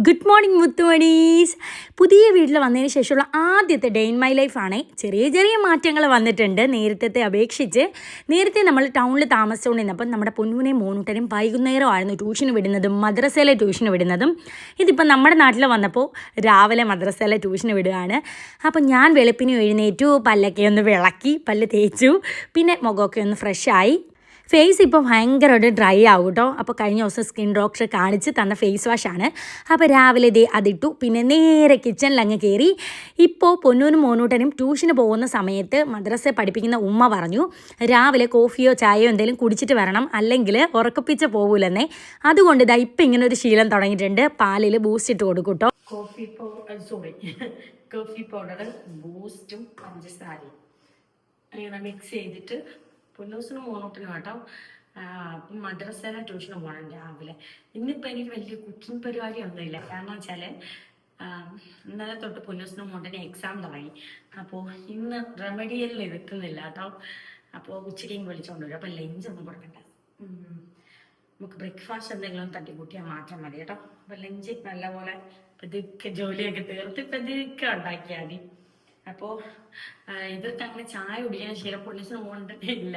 Good morning മുത്തുമണീസ്. പുതിയ വീട്ടിൽ വന്നതിന് ശേഷമുള്ള ആദ്യത്തെ ഡേ ഇൻ മൈ ലൈഫാണ്. ചെറിയ ചെറിയ മാറ്റങ്ങൾ വന്നിട്ടുണ്ട് നേരത്തെ അപേക്ഷിച്ച്. നേരത്തെ നമ്മൾ ടൗണിൽ താമസിച്ചുകൊണ്ടിരുന്നപ്പം നമ്മുടെ പൊന്നുവിനെയും മോനൂട്ടനും വൈകുന്നേരമായിരുന്നു ട്യൂഷന് വിടുന്നതും മദ്രസയിലെ ട്യൂഷന് വിടുന്നതും. ഇതിപ്പം നമ്മുടെ നാട്ടിൽ വന്നപ്പോൾ രാവിലെ മദ്രസയിലെ ട്യൂഷന് വിടുകയാണ്. അപ്പം ഞാൻ വെളുപ്പിന് എഴുന്നേറ്റു, പല്ലൊക്കെ ഒന്ന് വിളക്കി, പല്ല് തേച്ചു, പിന്നെ മുഖമൊക്കെ ഒന്ന് ഫ്രഷായി. ഫേസ് ഇപ്പോൾ ഭയങ്കരമായിട്ട് ഡ്രൈ ആവും കേട്ടോ. അപ്പോൾ കഴിഞ്ഞ ദിവസം സ്കിൻ ഡോക്ടറെ കാണിച്ച് തന്ന ഫേസ് വാഷാണ്. അപ്പോൾ രാവിലെ അതിട്ടു, പിന്നെ നേരെ കിച്ചണിലങ്ങ് കയറി. ഇപ്പോൾ പൊന്നൂനും മോനൂട്ടനും ട്യൂഷന് പോകുന്ന സമയത്ത് മദ്രസ പഠിപ്പിക്കുന്ന ഉമ്മ പറഞ്ഞു, രാവിലെ കോഫിയോ ചായയോ എന്തെങ്കിലും കുടിച്ചിട്ട് വരണം, അല്ലെങ്കിൽ ഉറക്കപ്പിച്ച പോകൂലെന്നേ. അതുകൊണ്ട് ഇതാ ഇപ്പം ഇങ്ങനെ ഒരു ശീലം തുടങ്ങിയിട്ടുണ്ട്. പാലിൽ ബൂസ്റ്റ് ഇട്ട് കൊടുക്കും കേട്ടോ. കോഫി പൗഡർ ബൂസ്റ്റും പഞ്ചസാരയും അങ്ങനെ മിക്സ് ചെയ്തിട്ട് പൊന്നൂസിനും മോനൂട്ടിനും കേട്ടോ. മദ്രസയിലെ ട്യൂഷന് പോകണം രാവിലെ. ഇന്നിപ്പോൾ എനിക്ക് വലിയ കുക്കിംഗ് പരിപാടി ഒന്നുമില്ല. കാരണം വെച്ചാൽ ഇന്നലെ തൊട്ട് പൊന്നൂസിനും മോട്ടനും എക്സാം തുടങ്ങി. അപ്പോൾ ഇന്ന് റെമഡിയലിൽ എത്തുന്നില്ല കേട്ടോ. അപ്പോൾ ഉച്ചയ്ക്കും വിളിച്ചുകൊണ്ട് വരും. അപ്പോൾ ലഞ്ചൊന്നും കൊടുക്കണ്ട, നമുക്ക് ബ്രേക്ക്ഫാസ്റ്റ് എന്തെങ്കിലും തട്ടിക്കൂട്ടിയാൽ മാത്രം മതി കേട്ടോ. അപ്പോൾ ലഞ്ച് നല്ലപോലെ പതുക്കെ ജോലിയൊക്കെ തീർത്ത് പതുക്കെ ഉണ്ടാക്കിയാൽ മതി. അപ്പോൾ ഇതൊക്കെ അങ്ങനെ ചായ കുടിക്കാൻ ശീലം പൊന്നൂസിന് കൊണ്ടിട്ടില്ല.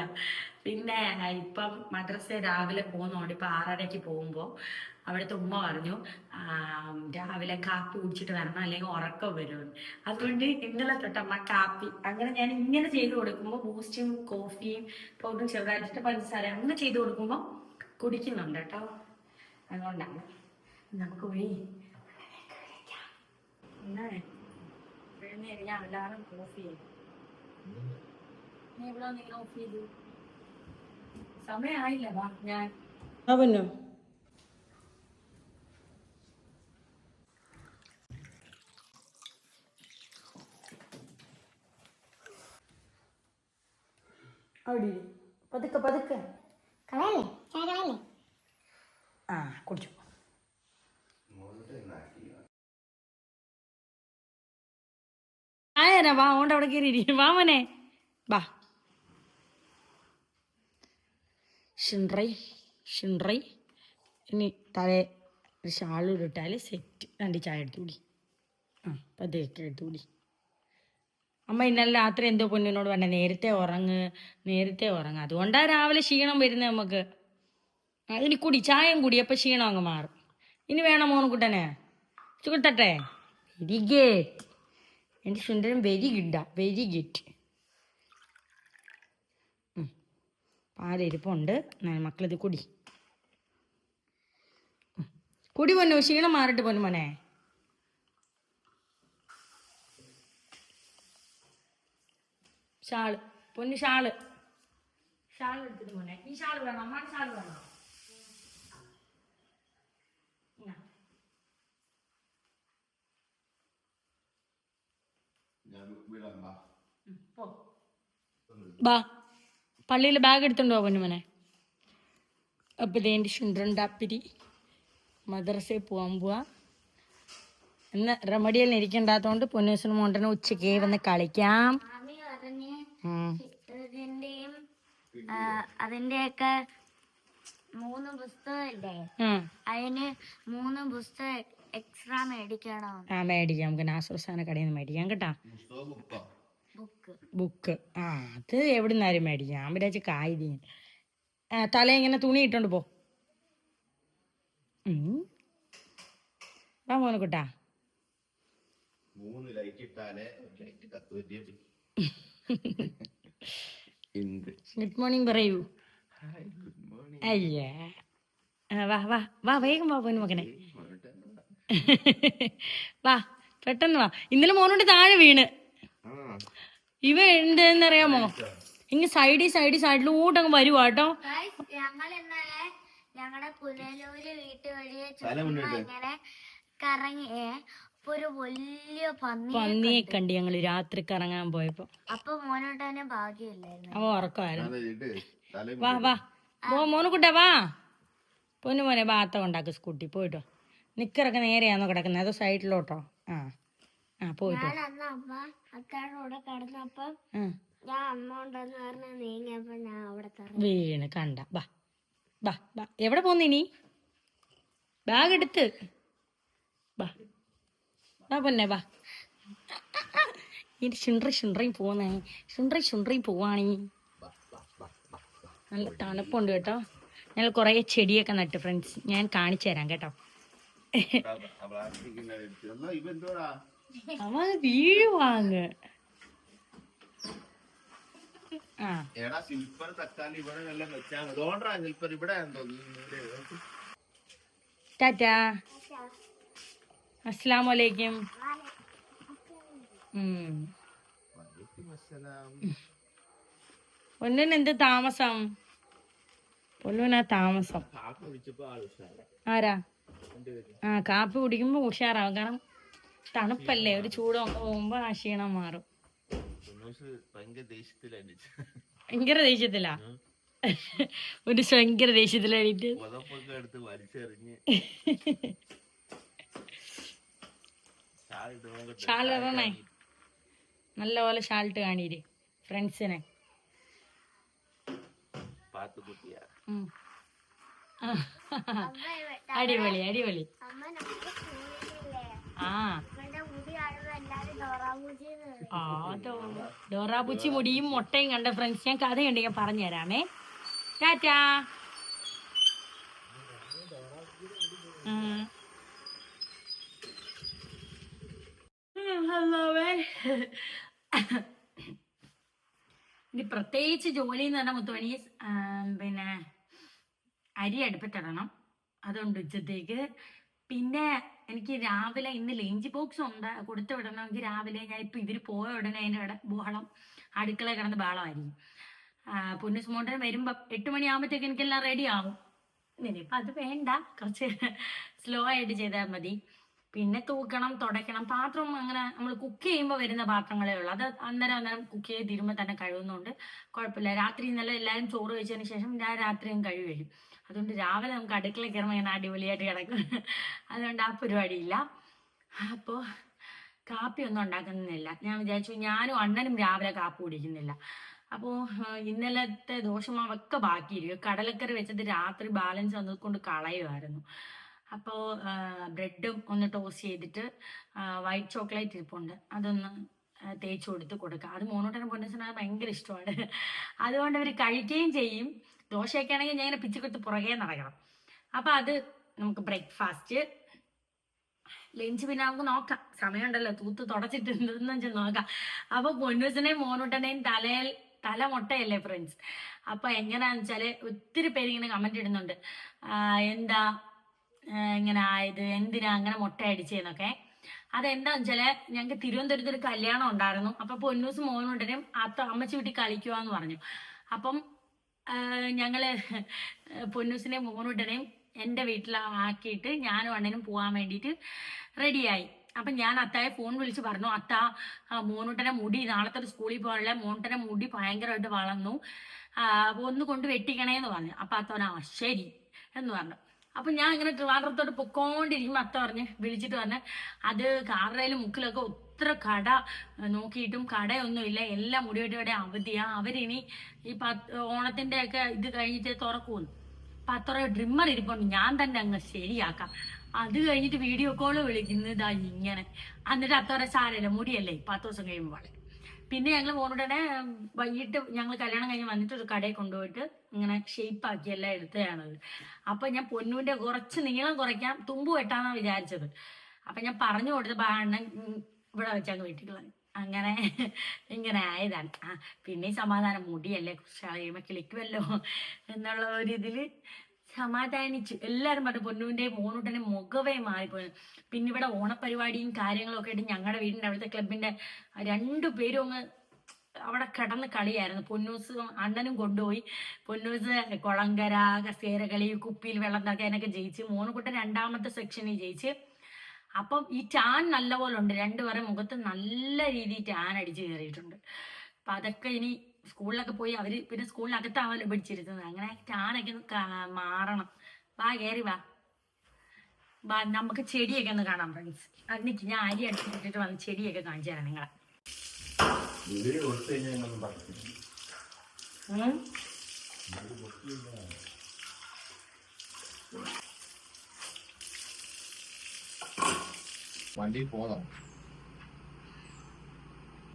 പിന്നെ ഇപ്പം മദ്രസ രാവിലെ പോകുന്നതുകൊണ്ട് ഇപ്പം 6:30 പോകുമ്പോൾ അവിടുത്തെ ഉമ്മ പറഞ്ഞു രാവിലെ കാപ്പി കുടിച്ചിട്ട് വരണം, അല്ലെങ്കിൽ ഉറക്കം വരുമെന്ന്. അതുകൊണ്ട് ഇന്നലെ തൊട്ട് അമ്മ കാപ്പി അങ്ങനെ ഞാൻ ഇങ്ങനെ ചെയ്ത് കൊടുക്കുമ്പോൾ ബൂസ്റ്റും കോഫിയും പൗഡറും ചെറുതായിട്ട് പഞ്ചസാര അങ്ങനെ ചെയ്ത് കൊടുക്കുമ്പോൾ കുടിക്കുന്നുണ്ട് കേട്ടോ. അതുകൊണ്ടാണ് നമുക്ക് പോയി എന്നാ ഞാൻ എല്ലാവരും ഓഫ് ചെയ്തു. നീ ഇവിടെ നിങ്ങൾ ഓഫ് ചെയ്തു, സമയമായില്ല. വാ ഞാൻ അവനോ അവിടെ പതുക്കെ പതുക്കെ ആ കുടിച്ചു. ആയരാ വാ, ഓണ്ട് അവിടെ കയറി വാ മോനെ വാ. ഷിൻറൈ ഇനി തലേ ഒരു ഷാളിട്ടാൽ സെറ്റ്. 2 ചായ എടുത്തുകൂടി. പതുക്കെ എടുത്തുകൂടി. അമ്മ ഇന്നലെ രാത്രി എന്തോ പൊന്നിനോട് പറഞ്ഞ നേരത്തെ ഉറങ്ങ്. അതുകൊണ്ടാണ് രാവിലെ ക്ഷീണം വരുന്നത് നമുക്ക്. ഇനി കുടി, ചായം കുടി, അപ്പം ക്ഷീണം അങ്ങ് മാറും. ഇനി വേണം മോനുകുട്ടനെ കൊടുത്തട്ടെ. വെരി ഗുഡ്, എൻ്റെ സുന്ദരൻ വെരി ഗുഡ്. പാലിരിപ്പുണ്ട്, മക്കളിത് കുടി പൊന്നു, ക്ഷീണം മാറിട്ട് പൊന്നു മോനെ. പൊന്നു ഷാള് എടുത്തിട്ട് മോനെ. ഈ ഷാള് വേണം, അമ്മാണ് ഷാള് വേണം. ബാ, പള്ളിയിൽ ബാഗ് എടുത്തുണ്ടോ പൊന്നു മോനെ. അപ്പം ഇതേൻ്റെ ശുണ്ട്രണ്ടാപ്പിരി മദ്രസയിൽ പോവാ. ഇന്ന് റെമഡിയലിന് ഇരിക്കണ്ടാത്തതുകൊണ്ട് പൊന്നൂസിനും മോണ്ടനും ഉച്ചയ്ക്ക് വന്ന് കളിക്കാം. അതിന്റെയൊക്കെ 3 പുസ്തകമില്ലേ, അതിന് 3 പുസ്തകം എക്സ്ട്രാ മേടിക്കണോ? മേടിക്കാം, നമുക്ക് നാസുസാന കടയിൽ നിന്ന് മേടിക്കാം കേട്ടാ. ബുക്ക് അത് എവിടുന്നാരും മേടിക്കാം. ഞാൻ വിചാരിച്ച കായ് തല ഇങ്ങനെ തുണി ഇട്ടോണ്ട് പോ. വാ മോനക്കുട്ടാ. ഗുഡ് മോർണിംഗ് പറയൂ. അയ്യേ വാ വേഗം വാ പോന്നു മകനെ. വാ പെട്ടെന്ന് വാ. ഇന്നലെ മോനോണ്ട് താഴെ വീണ്. ഇവ എന്തെന്നറിയാമോ, ഇങ്ങനെ സൈഡിലോട്ട് അങ്ങ് വരുവാ കേട്ടോ. ഞങ്ങൾ ഇന്നലെ ഞങ്ങളുടെ പുനലൂര് വീട്ടു വഴിയെ ഇങ്ങനെ കറങ്ങി ഒരു വലിയ പന്നിയെ കണ്ട് ഞങ്ങള് രാത്രി കറങ്ങാൻ പോയപ്പോ. അപ്പൊ മോനോട്ടനെ ഭാഗ്യമില്ലായിരുന്നു, അവ ഉറക്കമായിരുന്നു. വാ മോനുകുട്ടാ വാ. പൊന്നു മോനെ ഭാത്ത ഉണ്ടാക്ക് സ്കൂട്ടി പോയിട്ടോ. നിക്കറൊക്കെ നേരെയാണോ കിടക്കുന്നത് അതോ സൈഡിലോട്ടോ? പോയിട്ടോ. ഞാൻ അമ്മ ഉണ്ടെന്ന് പറഞ്ഞ നീങ്ങിയപ്പോ ഞാൻ അവിടെ വീണ് കണ്ട. ബാ എവിടെ പോന്നിനി? ബാഗ് എടുത്ത് വാ പൊന്നെ വാ. ഇത് ഷിൻട്രി പോന്നേ. ഷിൻട്രി പോവാണീ. നല്ല തണുപ്പുണ്ട് കേട്ടോ. ഞങ്ങൾ കുറേ ചെടിയൊക്കെ നട്ടു ഫ്രണ്ട്സ്. ഞാൻ കാണിച്ചു തരാം കേട്ടോ. അവൻ വീഴുവാങ്ങ്. ആ ടാറ്റാ. അസ്സലാമലൈക്കും. പൊന്നിന് എന്ത് താമസം? പൊന്നുനാ താമസം. ആരാ? ആ കാപ്പി കുടിക്കുമ്പോ ഉഷാറാവും. കാരണം തണുപ്പല്ലേ, ഒരു ചൂടൊക്കെ പോകുമ്പോ ആ ക്ഷീണം മാറും. ഭയങ്കര ദേഷ്യത്തിലാ? ഒരു ഭയങ്കര ദേഷ്യത്തിലായിട്ട് ഷാൾ ഇടണേ. നല്ല പോലെ ഷാൾട്ട് കാണീര് ഫ്രണ്ട്സിനെ. അടിപൊളി അടിപൊളി. ആ ഡോറാബുച്ചി മുടിയും മുട്ടയും കണ്ട ഫ്രണ്ട്സ്. ഞാൻ കഥയുണ്ട്, ഞാൻ പറഞ്ഞു തരാമേ. ടാറ്റാ. ഹലോവേ. ഇനി പ്രത്യേകിച്ച് ജോലി എന്ന് പറഞ്ഞാൽ മുത്തുമണി പിന്നെ അരി അടുപ്പിട്ടിടണം. അതുണ്ട് ഉച്ചത്തേക്ക്. പിന്നെ എനിക്ക് രാവിലെ ഇന്ന് ലഞ്ച് ബോക്സ് കൊടുത്തു വിടണമെങ്കിൽ രാവിലെ ഞാൻ ഇപ്പം ഇവർ പോയ ഉടനെ അതിൻ്റെ ബഹളം, അടുക്കള കിടന്ന് ബഹളമായിരിക്കും. പുന്നസ്മോട്ടൻ വരുമ്പോൾ 8 മണിയാകുമ്പോഴത്തേക്ക് എനിക്കെല്ലാം റെഡി ആവും. ഇനിയിപ്പം അത് വേണ്ട, കുറച്ച് സ്ലോ ആയിട്ട് ചെയ്താൽ മതി. പിന്നെ തൂക്കണം, തുടയ്ക്കണം. പാത്രം അങ്ങനെ നമ്മൾ കുക്ക് ചെയ്യുമ്പോൾ വരുന്ന പാത്രങ്ങളേ ഉള്ളൂ. അത് അന്നേരം കുക്ക് ചെയ്ത് തീരുമ്പോൾ തന്നെ കഴുകുന്നതുകൊണ്ട് കുഴപ്പമില്ല. രാത്രി ഇന്നലെ എല്ലാവരും ചോറ് കഴിച്ചതിന് ശേഷം ഞാൻ രാത്രിയും കഴുകി വരും. അതുകൊണ്ട് രാവിലെ നമുക്ക് അടുക്കളയിൽ കയറുമ്പോൾ ഞാൻ അടിപൊളിയായിട്ട് കിടക്കും. അതുകൊണ്ട് ആ പരിപാടിയില്ല. അപ്പോൾ കാപ്പിയൊന്നും ഉണ്ടാക്കുന്നില്ല. ഞാൻ വിചാരിച്ചു ഞാനും അണ്ണനും രാവിലെ കാപ്പി കുടിക്കുന്നില്ല. അപ്പോൾ ഇന്നലത്തെ ദോശമാവൊക്കെ ബാക്കിയിരിക്കും. കടലക്കറി വെച്ചത് രാത്രി ബാലൻസ് വന്നതുകൊണ്ട് കളയുമായിരുന്നു. അപ്പോൾ ബ്രെഡും ഒന്ന് ടോസ്റ്റ് ചെയ്തിട്ട് വൈറ്റ് ചോക്ലേറ്റ് ഇരിപ്പുണ്ട്, അതൊന്ന് തേച്ച് കൊടുക്കുക. അത് മോനോട്ടനും പൊന്നസിന് ഭയങ്കര ഇഷ്ടമാണ്. അതുകൊണ്ട് അവർ കഴിക്കുകയും ചെയ്യും. ദോശയൊക്കെ ആണെങ്കിൽ ഞാൻ ഇങ്ങനെ പിച്ചിക്കൊടുത്ത് പുറകെ നടക്കണം. അപ്പം അത് നമുക്ക് ബ്രേക്ക്ഫാസ്റ്റ്. ലഞ്ച് പിന്നെ നമുക്ക് നോക്കാം, സമയമുണ്ടല്ലോ. തൂത്ത് തുടച്ചിട്ട് എന്തെന്ന് വെച്ചാൽ നോക്കാം. അപ്പോൾ പൊന്നൂസിനെയും മോനോട്ടനെയും തല മുട്ടയല്ലേ ഫ്രണ്ട്സ്. അപ്പോൾ എങ്ങനെയാണെന്ന് വെച്ചാൽ ഒത്തിരി പേര് ഇങ്ങനെ കമൻറ്റ് ഇടുന്നുണ്ട്, എന്താ ഇങ്ങനെ ആയത്, എന്തിനാ അങ്ങനെ മുട്ട അടിച്ചതെന്നൊക്കെ. അതെന്താന്ന് വെച്ചാല് ഞങ്ങൾക്ക് തിരുവനന്തപുരത്ത് ഒരു കല്യാണം ഉണ്ടായിരുന്നു. അപ്പൊ പൊന്നൂസ് മോനുണ്ടനും അമ്മച്ചി വീട്ടിൽ കളിക്കുവാന്ന് പറഞ്ഞു. അപ്പം ഞങ്ങള് പൊന്നൂസിനെയും മോനുണ്ടനെയും എൻ്റെ വീട്ടിലാക്കിയിട്ട് ഞാനും അണ്ണനും പോകാൻ വേണ്ടിയിട്ട് റെഡിയായി. അപ്പം ഞാൻ അത്തായെ ഫോൺ വിളിച്ച് പറഞ്ഞു, അത്ത മോനൂട്ടനെ മുടി നാളത്തെ ഒരു സ്കൂളിൽ പോകാനുള്ള മോനൂട്ടനെ മുടി ഭയങ്കരമായിട്ട് വളർന്നു, ഒന്ന് കൊണ്ട് വെട്ടിക്കണേന്ന് പറഞ്ഞു. അപ്പം അത്തവനാ ശരി എന്ന് പറഞ്ഞു. അപ്പം ഞാൻ ഇങ്ങനെ ട്രിവാൻഡ്രത്തോട്ട് പൊക്കോണ്ടിരിക്കുമ്പോൾ അത്ത വിളിച്ചിട്ട് പറഞ്ഞ് അത് കാറിലും മുക്കിലൊക്കെ ഒത്തിരി കട നോക്കിയിട്ടും കടയൊന്നുമില്ല, എല്ലാം മുടിവെട്ടിയുടെ അവധിയാ, അവരിനി ഈ ഓണത്തിൻ്റെ ഒക്കെ ഇത് കഴിഞ്ഞിട്ട് തുറക്കുമെന്ന്. 10 രൂപ ഡ്രിമ്മർ ഇരിപ്പുണ്ട്, ഞാൻ തന്നെ അങ്ങ് ശരിയാക്കാം. അത് കഴിഞ്ഞിട്ട് വീഡിയോ കോള് വിളിക്കുന്നതാ ഇങ്ങനെ. എന്നിട്ട് 10 രൂപ സാരമില്ല, മുടിയല്ലേ 10 ദിവസം കഴിയുമ്പോൾ. പിന്നെ ഞങ്ങൾ മോനുടനെ വൈകിട്ട് ഞങ്ങൾ കല്യാണം കഴിഞ്ഞ് വന്നിട്ട് ഒരു കടയിൽ കൊണ്ടുപോയിട്ട് ഇങ്ങനെ ഷേപ്പ് ആക്കി എല്ലാം എടുത്തതാണത്. അപ്പൊ ഞാൻ പൊന്നൂന്റെ കുറച്ച് നീളം കുറയ്ക്കാം, തുമ്പ് വെട്ടാന്നാ വിചാരിച്ചത്. അപ്പൊ ഞാൻ പറഞ്ഞു കൊടുത്ത അണ്ണൻ ഇവിടെ വെച്ചങ്ങ് വെട്ടിക്കളഞ്ഞു. അങ്ങനെ ഇങ്ങനെ ആയതാണ്. പിന്നെ സമാധാനം, മുടിയല്ലേ കുറച്ച് കഴിയുമ്പോൾ കിളിക്കുമല്ലോ എന്നുള്ള ഒരു ഇതില് സമാധാനിച്ചു. എല്ലാവരും പറഞ്ഞു പൊന്നൂന്റെ മോനൂട്ടനെ മുഖവേ മാറിപ്പോയി. പിന്നെ ഇവിടെ ഓണപ്പരിപാടിയും കാര്യങ്ങളും ഒക്കെ ആയിട്ട് ഞങ്ങളുടെ വീടിന്റെ അവിടുത്തെ ക്ലബിന്റെ 2 പേരും അങ്ങ് അവിടെ കിടന്ന് കളിയായിരുന്നു. പൊന്നൂസ് അണ്ണനും കൊണ്ടുപോയി. പൊന്നൂസ് കുളങ്കര, കസേരകളി, കുപ്പിയിൽ വെള്ളം തക്കാനൊക്കെ ജയിച്ച്. മോനുകുട്ടൻ 2ാമത്തെ സെക്ഷനിൽ ജയിച്ച്. അപ്പം ഈ ടാൻ നല്ലപോലെ ഉണ്ട്, 2 പേരെ മുഖത്ത് നല്ല രീതിയിൽ ടാൻ അടിച്ച് കയറിയിട്ടുണ്ട്. അപ്പൊ അതൊക്കെ ഇനി സ്കൂളിലൊക്കെ പോയി അവര് പിന്നെ സ്കൂളിനകത്താവല്ലോ പിടിച്ചിരുത്തുന്നത്. അങ്ങനെ ടാനൊക്കെ മാറണം. വാ കയറി വാ, നമുക്ക് ചെടിയൊക്കെ ഒന്ന് കാണാം ഫ്രണ്ട്സ്. അതിനിക്ക് ഞാൻ അരി അടിച്ചിട്ടിട്ട് വന്ന് ചെടിയൊക്കെ കാണിച്ചു തരാം നിങ്ങളെ. വണ്ടി പോകാം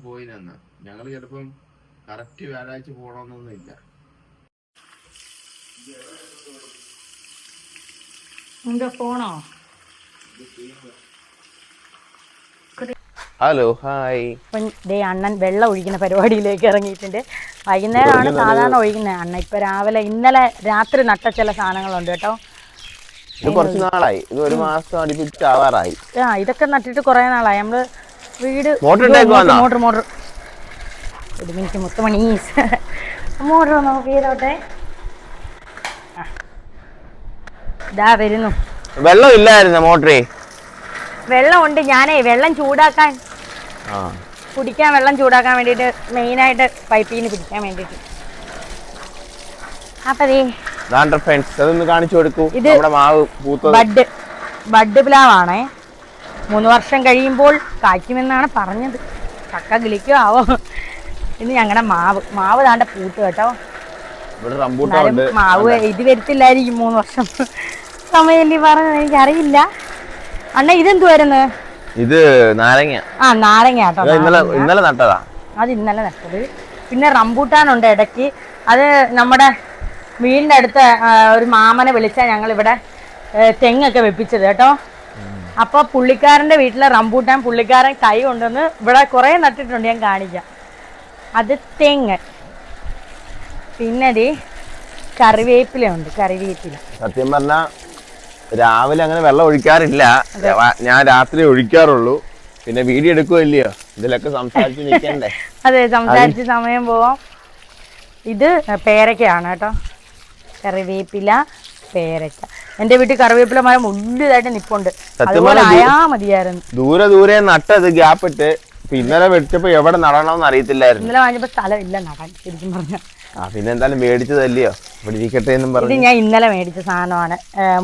പോയിനെന്ന് ഞങ്ങള് ചിലപ്പം കറക്റ്റ് വ്യാഴാഴ്ച പോകണമെന്നൊന്നും ഇല്ല. എന്താ ഫോണോ? Hello hi. ഇപ്പം ദേ അണ്ണൻ വെള്ളം ഒഴിക്കുന്ന പരിപാടിയിലേക്ക് ഇറങ്ങിയിട്ടുണ്ട്. വൈകുന്നേരമാണ് സാധാരണ ഒഴിക്കുന്നത്. അണ്ണൻ ഇപ്പൊ രാവിലെ ഇന്നലെ രാത്രി നട്ട ചില സാധനങ്ങളുണ്ട് കേട്ടോ. ഇത് കുറച്ച് നാളായി, ഇത് ഒരു മാസം അടുപ്പിച്ചാവാറായി. ഇതൊക്കെ നട്ടിട്ട് കുറെ നാളായി. നമ്മള് വീട് മോട്ടർ ഒരു മിനിറ്റ് മുത്തുമണി മോട്ടർ നോക്ക് ചെയ്തോട്ടെ. ഇതാ വരുന്നു. വെള്ളം ഇല്ലായിരുന്നു മോട്ടറേ. വെള്ളം ഉണ്ട്. ഞാനേ വെള്ളം ചൂടാക്കാൻ കുടിക്കാൻ വെള്ളം ചൂടാക്കാൻ വേണ്ടിയിട്ട് മെയിനായിട്ട് പൈപ്പിൽ നിന്ന് പിടിക്കാൻ വേണ്ടിയിട്ട്. അപ്പൊ ഫ്രണ്ട്സ് അതൊന്ന് കാണിച്ചു കൊടുക്കൂ. ഇത് മാവ് ബഡ് പ്ലാവാണേ. 3 വർഷം കഴിയുമ്പോൾ കായ്ക്കുമെന്നാണ് പറഞ്ഞത്. ചക്ക കിളിക്കോ ആവോ. ഇന്ന് ഞങ്ങളുടെ മാവ് താണ്ട പൂട്ട് കേട്ടോ. മാവ് ഇത് വരത്തില്ലായിരിക്കും 3 വർഷം സമയല്ലേ പറഞ്ഞത്, എനിക്കറിയില്ല. അണ്ണ ഇതെന്തുവായിരുന്നു? ഇത് നാരങ്ങ. നാരങ്ങ കേട്ടോ. ഇന്നലെ നട്ടതാ. അത് ഇന്നലെ നട്ടത്. പിന്നെ റംബൂട്ടാനുണ്ട് ഇടയ്ക്ക്. അത് നമ്മുടെ വീടിന്റെ അടുത്ത് ഒരു മാമനെ വിളിച്ചാൽ ഞങ്ങൾ ഇവിടെ തെങ്ങൊക്കെ വെപ്പിച്ചത് കേട്ടോ. അപ്പൊ പുള്ളിക്കാരന്റെ വീട്ടിലെ റംബൂട്ടാൻ പുള്ളിക്കാരൻ കൈ കൊണ്ടുവന്ന് ഇവിടെ കുറെ നട്ടിട്ടുണ്ട്. ഞാൻ കാണിക്കാം. അത് തെങ്ങ്. പിന്നെ കറിവേപ്പില ഉണ്ട്. കറിവേപ്പില സത്യം പറഞ്ഞാ രാവിലെ അങ്ങനെ വെള്ളം ഒഴിക്കാറില്ല, ഞാൻ രാത്രി ഒഴിക്കാറുള്ളൂ. പിന്നെ വീഡിയോ എടുക്കുമല്ലയോ, ഇതിലൊക്കെ സംസാരിച്ച് നിൽക്കണ്ടേ. അതെ, സംസാരിച്ച് സമയം പോവാം. ഇത് പേരയ്ക്കയാണ് കേട്ടോ. കറിവേപ്പില, പേരയ്ക്ക. എന്റെ വീട്ടിൽ കറിവേപ്പില മരം വലുതായിട്ട് നിപ്പുണ്ട്. അതുപോലെ ആയാ മതിയായിരുന്നു. ദൂരെ ദൂരെ നട്ടത് ഗ്യാപ്പ് ഇട്ട്. ഇന്നലെ വെച്ചപ്പോ എവിടെ നടണമെന്ന് അറിയത്തില്ലായിരുന്നു. ഇന്നലെ വാങ്ങിയപ്പോ സ്ഥലം ഇല്ല നടാൻ ശരിക്കും പറഞ്ഞ. പിന്നെ എന്തായാലും മേടിച്ചതല്ലയോ, ഇവിടെ ഇരിക്കട്ടെ എന്നും പറഞ്ഞു. ഇത് ഞാൻ ഇന്നലെ മേടിച്ച സാധനമാണ്.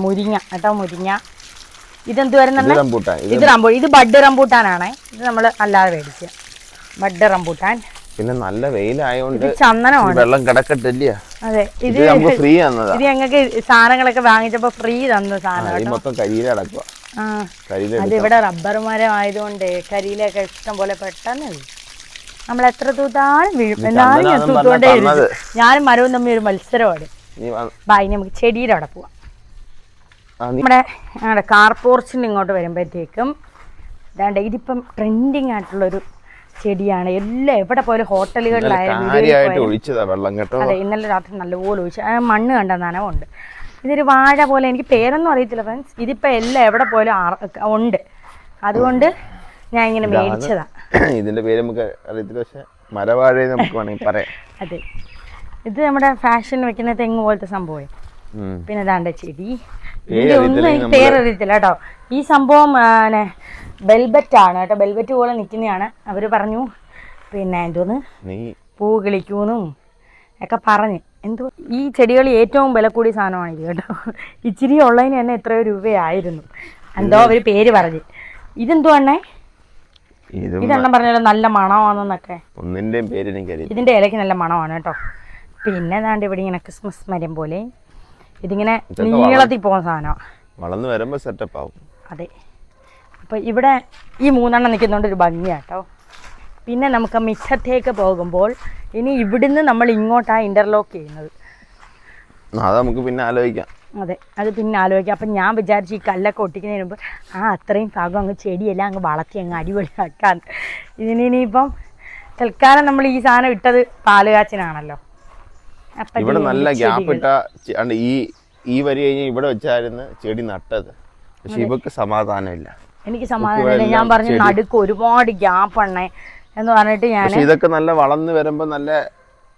മുരിങ്ങ കേട്ടോ. മുരിങ്ങ. ഇതെന്ത് വരുന്നുണ്ട്? ഇത് റംബൂട്ടാൻ. ഇത് ബഡ് റംബൂട്ടാനാണേ. ഇത് നമ്മള് അല്ലാതെ മേടിക്കുക ബഡ് റംബൂട്ടാൻ. പിന്നെ നല്ല വെയിലായോണ്ട് ചന്ദനമാണ്. വെള്ളം കിടക്കട്ടില്ല. അതെ, ഇത് ഫ്രീ തന്നതാ. ഇത് ഞങ്ങൾക്ക് സാധനങ്ങളൊക്കെ വാങ്ങിച്ചപ്പോ ഫ്രീ തന്ന സാധനം. മൊത്തം കരിയില അടക്കുക. അത് ഇവിടെ റബ്ബർ മരം ആയതുകൊണ്ട് കരിയിലൊക്കെ ഇഷ്ടം പോലെ പെട്ടെന്ന് വീഴും. നമ്മൾ എത്ര തൂത്താലും വീഴും. എന്നാലും ഞാൻ തൂത്തോണ്ടേ ഇരിക്കും. ഞാനും മരവും തമ്മിൽ ഒരു മത്സരമാണ്. ഇനി നമുക്ക് ചെടിയുടെ അവിടെ പോവാം. ഞങ്ങളുടെ കാർ പോർച്ചിന് ഇങ്ങോട്ട് വരുമ്പോഴത്തേക്കും ഇതാണ്ട് ഇതിപ്പം ട്രെൻഡിങ് ആയിട്ടുള്ളൊരു ചെടിയാണ്. എല്ലാം എവിടെ പോയാലും ഹോട്ടലുകളിലായാലും. അതെ, ഇന്നലെ രാത്രി നല്ലപോലെ ഒഴിച്ചു. മണ്ണ് കണ്ട നനവുണ്ട്. ഇതൊരു വാഴ പോലെ, എനിക്ക് പേരൊന്നും അറിയത്തില്ല ഫ്രണ്ട്സ്. ഇതിപ്പോ എല്ലാം എവിടെ പോയാലും ഉണ്ട്. അതുകൊണ്ട് ഞാൻ ഇങ്ങനെ മേടിച്ചതാ. ഇതിന്റെ പേര് നമുക്ക് അറിയത്തില്ല, പക്ഷെ മരവാഴ നമുക്ക് വേണമെങ്കിൽ പറയാം. അതെ, ഇത് നമ്മുടെ ഫാഷൻ വെക്കുന്ന തെങ്ങ് പോലത്തെ സംഭവം. പിന്നെ ഇതാണ്ട് ചെടി. ഇതിന്റെ ഒന്നും എനിക്ക് പേരറിയത്തില്ല കേട്ടോ. ഈ സംഭവം വെൽബറ്റ് ആണ് കേട്ടോ. വെൽബറ്റ് പോലെ നിൽക്കുന്നതാണ്. അവര് പറഞ്ഞു പിന്നെ എന്തോന്ന് പൂ കിളിക്കൂന്നും ഒക്കെ പറഞ്ഞ്. എന്തോ ഈ ചെടികൾ ഏറ്റവും വില കൂടിയ സാധനമാണ് ഇത് കേട്ടോ. ഇച്ചിരി ഉള്ളതിന് തന്നെ എത്രയോ രൂപയായിരുന്നു. എന്തോ അവര് പേര് പറഞ്ഞ്. ഇതെന്തോ അണ്ണേ? ഇതെണ്ണം പറഞ്ഞാലോ നല്ല മണമാണെന്നൊക്കെ. ഒന്നിന്റെയും പേര് എനിക്കറിയില്ല. ഇതിന്റെ ഇലയ്ക്ക് നല്ല മണമാണ് കേട്ടോ. പിന്നെ ഏതാണ്ട് ഇവിടെ ഇങ്ങനെ ക്രിസ്മസ് മരം പോലെ ഇതിങ്ങനെ നീളത്തിൽ പോകുന്ന സാധനമാണ്. വളർന്നു വരുമ്പോ സെറ്റപ്പ് ആവും. അതെ, അപ്പൊ ഇവിടെ ഈ 3 നിൽക്കുന്നോണ്ട് ഒരു ഭംഗിയാട്ടോ. പിന്നെ നമുക്ക് മിറ്റത്തേക്ക് പോകുമ്പോൾ ഇനി ഇവിടുന്ന് നമ്മൾ ഇങ്ങോട്ടാണ് ഇന്റർലോക്ക് ചെയ്യുന്നത്. അത് നമുക്ക് പിന്നെ ആലോചിക്കാം. അതെ, അത് പിന്നെ ആലോചിക്കാം. അപ്പം ഞാൻ വിചാരിച്ചു ഈ കല്ലൊക്കെ ഒട്ടിക്കുന്നതിന് മുമ്പ് അത്രയും ഭാഗം അങ്ങ് ചെടിയെല്ലാം അങ്ങ് വളർത്തി അങ്ങ് അടിപൊളിയാക്കാൻ. ഇനിയിപ്പം തൽക്കാലം നമ്മൾ ഈ സാധനം ഇട്ടത് പാലുകാച്ചിനാണല്ലോ. അപ്പം ഇവിടെ നല്ല ഗ്യാപ്പ് ഇട്ട ഈ വരി കഴിഞ്ഞ് ഇവിടെ വെച്ചായിരുന്നു ചെടി നട്ടത്. പക്ഷെ ഇവക്ക് സമാധാനമില്ല. എനിക്ക് സമാധാനമില്ല. ഞാൻ പറഞ്ഞു നടുക്ക് ഒരുപാട് ഗ്യാപ്പ് എണ്ണേ എന്ന് പറഞ്ഞിട്ട് ഞാൻ ഇതൊക്കെ നല്ല വളർന്നു വരുമ്പോ നല്ല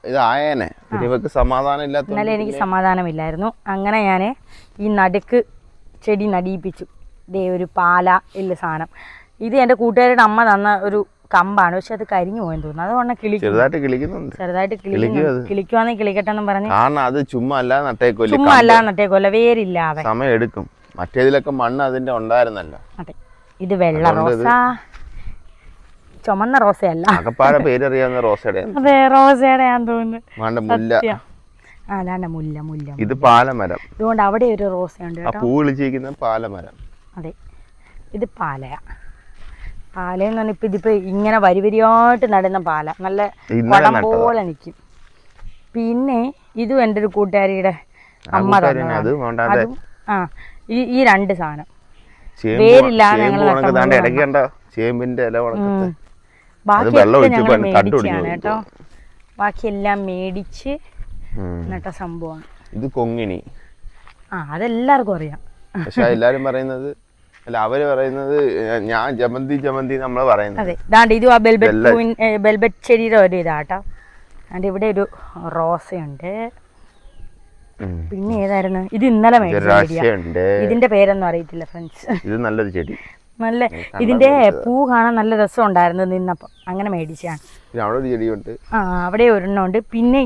ഇതായേനെ. ഇവക്ക് സമാധാനം ഇല്ലാത്ത. എന്നാലും എനിക്ക് സമാധാനമില്ലായിരുന്നു. അങ്ങനെ ഞാൻ ഈ നടുക്ക് ചെടി നടിയിപ്പിച്ചു. ഇതേ ഒരു പാല ഇല്ല സാധനം. ഇത് എൻ്റെ കൂട്ടുകാരുടെ അമ്മ തന്ന ഒരു കമ്പാണ്. പക്ഷെ അത് കരിഞ്ഞു പോയെന്ന് തോന്നുന്നു. അതുകൊണ്ട് ചെറുതായിട്ട് കിളിക്കുന്നുണ്ട്. കിളിക്കുവാണെങ്കിൽ കിളിക്കട്ടെ എന്ന് പറഞ്ഞു. കാരണം അത് ചുമ്മാ അല്ലാതെ നട്ടേക്കോല്ല, വേരില്ലാതെ സമയം എടുക്കും. മറ്റേതിലൊക്കെ മണ്ണ് അതിന്റെ ഉണ്ടായിരുന്നല്ലോ. അതെ, ഇത് വെള്ള റോസ, ചുമന്ന റോസയല്ല. പേരറിയാവുന്ന റോസയുടെ. അതെ, റോസയുടെയാന്ന് തോന്നുന്നു. അതാണ് മുല്ല. ഇത് പാലമരം. ഇതുകൊണ്ട് അവിടെ ഒരു റോസയുണ്ട് കേട്ടോ. പൂ വിളിച്ചിരിക്കുന്ന പാലമരം. അതെ, ഇത് പാലയ. പാലയെന്ന് പറഞ്ഞാൽ ഇതിപ്പോ ഇങ്ങനെ വരിവരിയായിട്ട് നടുന്ന പാല, നല്ല കുടം പോലെ നിൽക്കും. പിന്നെ ഇതും എൻ്റെ ഒരു കൂട്ടുകാരിയുടെ അമ്മ തന്നെ. അതും ഈ രണ്ട് സാധനം വേരില്ലാതെ ഞങ്ങൾ ബാക്കിയൊക്കെ ഞങ്ങൾ മേടിച്ചാണ് കേട്ടോ. ബാക്കിയെല്ലാം മേടിച്ച് നട്ട സംഭവമാണ് ഇത്. കൊങ്ങിണി അതെല്ലാവർക്കും അറിയാം. പക്ഷെ എല്ലാരും പറയുന്നത്, അല്ല അവര് പറയുന്നത് ഞാൻ ജമന്തി നമ്മള് പറയുന്നത്. അതെ, ദാണ്ട് ഇതും ആ ബെൽബെറ്റ് ചെടിയുടെ ഒരു ഇതാട്ടോ. അതിന്റെ ഇവിടെ ഒരു റോസയുണ്ട്. പിന്നെ ഏതായിരുന്നു ഇത്? ഇന്നലെ മേടിച്ച ഇതിന്റെ പേരൊന്നും അറിയത്തില്ല ഫ്രണ്ട്സ്. ഇത് നല്ലൊരു ചെടി, നല്ല ഇതിന്റെ പൂ കാണാൻ നല്ല രസം ഉണ്ടായിരുന്നു നിന്നപ്പം, അങ്ങനെ മേടിച്ചാണ്. അവിടെ ഒരെണ്ണം ഉണ്ട്. പിന്നെ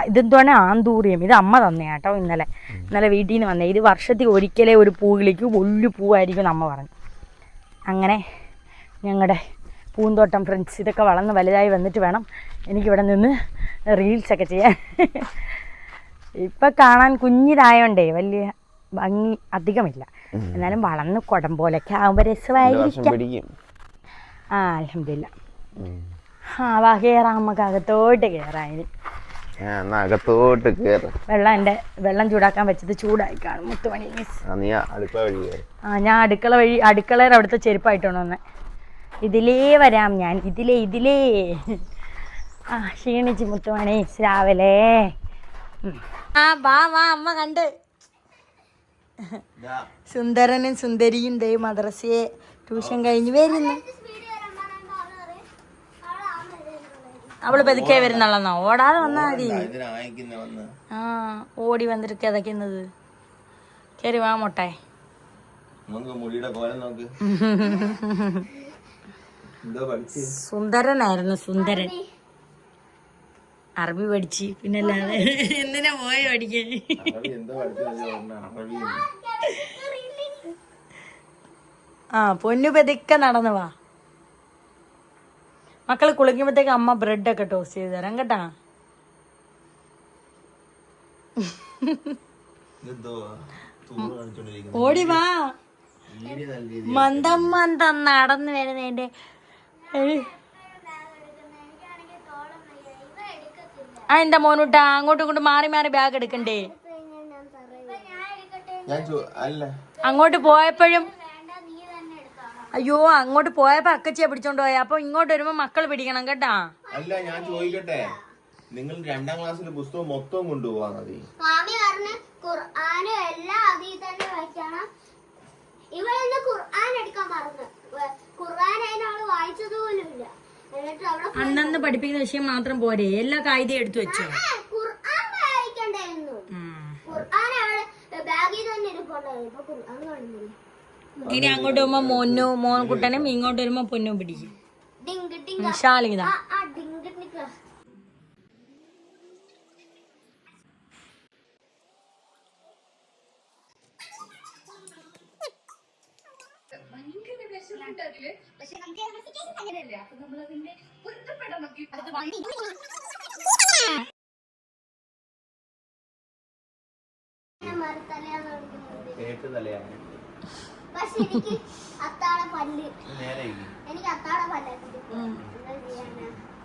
ഇതെന്താണ് ആന്തൂറിയം, ഇത് അമ്മ തന്നെയാട്ടോ. ഇന്നലെ വീട്ടിൽ നിന്ന് വന്നേ. ഇത് വർഷത്തിൽ ഒരിക്കലേ ഒരു പൂ കിളിക്കും, വലിയ പൂവായിരിക്കും അമ്മ പറഞ്ഞു. അങ്ങനെ ഞങ്ങളുടെ പൂന്തോട്ടം ഫ്രണ്ട്സ്, ഇതൊക്കെ വളർന്ന് വലുതായി വന്നിട്ട് വേണം എനിക്കിവിടെ നിന്ന് റീൽസൊക്കെ ചെയ്യാൻ. ഇപ്പം കാണാൻ കുഞ്ഞിതായോണ്ടേ വലിയ ഭംഗി അധികമില്ല, എന്നാലും വളർന്ന് കുടം പോലൊക്കെ ആകുമ്പോൾ രസമായിരിക്കും. അൽഹംദുലില്ലാ. വാ കയറാം, നമുക്ക് അകത്തോട്ട് കയറാം. വെള്ളം ചൂടാക്കാൻ വെച്ചത് ചൂടായി കാണും മുത്തുമണി. ഞാൻ അടുക്കളയുടെ അവിടുത്തെ ചെരുപ്പായിട്ടാണ് വന്നെ. ഇതിലേ വരാം ഞാൻ, ഇതിലേ ക്ഷീണിച്ച് മുത്തുമണി രാവിലെ. വാ അമ്മ കണ്ട്. സുന്ദരനും സുന്ദരിയും ദേ മദ്രസയെ ട്യൂഷൻ കഴിഞ്ഞ് വരുന്നു. അവള് പതുക്കെ വരുന്നുള്ളന്നോ? ഓടാതെ വന്നാ മതി. ഓടി വന്നിട്ട് കിതക്കുന്നത്. കയറി വാ മോട്ടെ. സുന്ദരനായിരുന്നു, സുന്ദരൻ. അറബി പഠിച്ച്, പിന്നല്ലാതെ എന്തിനാ പോയി പഠിക്കാൻ? പൊന്നു പതുക്കെ നടന്നു വാ. മക്കള് കുളിക്കുമ്പോഴത്തേക്ക് അമ്മ ബ്രെഡൊക്കെ ടോസ്റ്റ് ചെയ്ത് തരാം കേട്ടാ. ഓടി വാ. മന്ദം നടന്നു വരുന്നതിന്റെ എന്താ മോനൂട്ടാ? അങ്ങോട്ടും ഇങ്ങോട്ടും മാറി ബാഗ് എടുക്കണ്ടേ? അങ്ങോട്ട് പോയപ്പോഴും അയ്യോ, അങ്ങോട്ട് പോയപ്പോ അക്കച്ചിയെ പിടിച്ചോണ്ട് പോയ. അപ്പൊ ഇങ്ങോട്ട് വരുമ്പോ മക്കൾ പിടിക്കണം കേട്ടാ. അല്ല, ഞാൻ ചോദിക്കട്ടെ, നിങ്ങൾ 2ാം ക്ലാസ്സിലെ പുസ്തകം മൊത്തം കൊണ്ടുപോവാ മതി. അന്നന്ന് പഠിപ്പിക്കുന്ന വിഷയം മാത്രം പോരെ, എല്ലാ കായികം എടുത്തു വെച്ചോ. ഇനി അങ്ങോട്ട് വരുമ്പോ മോൻകുട്ടനും, ഇങ്ങോട്ട് വരുമ്പോ പൊന്നും പിടിക്കും. ഷാലിത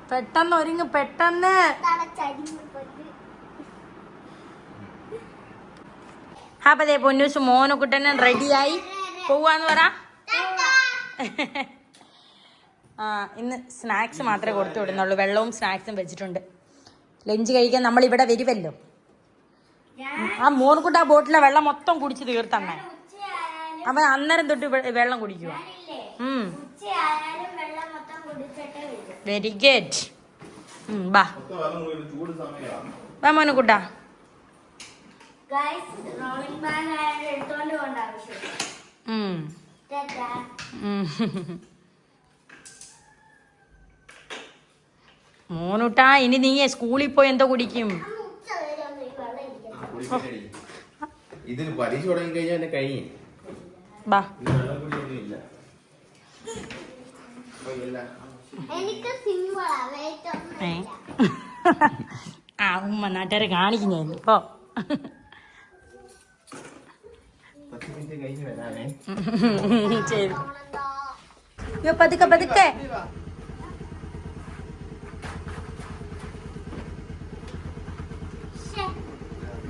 പെട്ടെന്ന് ഒരുങ്ങ്, പെട്ടെന്ന്. അപ്പൊ പൊന്നൂസ് മോനക്കുട്ടനും റെഡിയായി പോവാന്ന് പറ. ഇന്ന് സ്നാക്സ് മാത്രമേ കൊടുത്തു വിടുന്നുള്ളൂ. വെള്ളവും സ്നാക്സും വെച്ചിട്ടുണ്ട്. ലഞ്ച് കഴിക്കാൻ നമ്മൾ ഇവിടെ വരുമല്ലോ. ആ മോൻകുട്ട ആ ബോട്ടിലെ വെള്ളം മൊത്തം കുടിച്ച് തീർത്തമ്മേ. അവൻ അന്നേരം തൊട്ട് വെള്ളം കുടിക്കുക. Very good. ബാ മോനക്കുട്ട. മോനൂട്ടാ, ഇനി നീ സ്കൂളിൽ പോയി എന്തോ കുടിക്കും? ഇതിൽ പരീക്ഷ തുടങ്ങി കഴിഞ്ഞാൽ കഴിയും. ഉമ്മ നാട്ടുകാരെ കാണിക്കുന്നേ ഇപ്പൊ. അയ്യോ പതുക്കെ പതുക്കെ.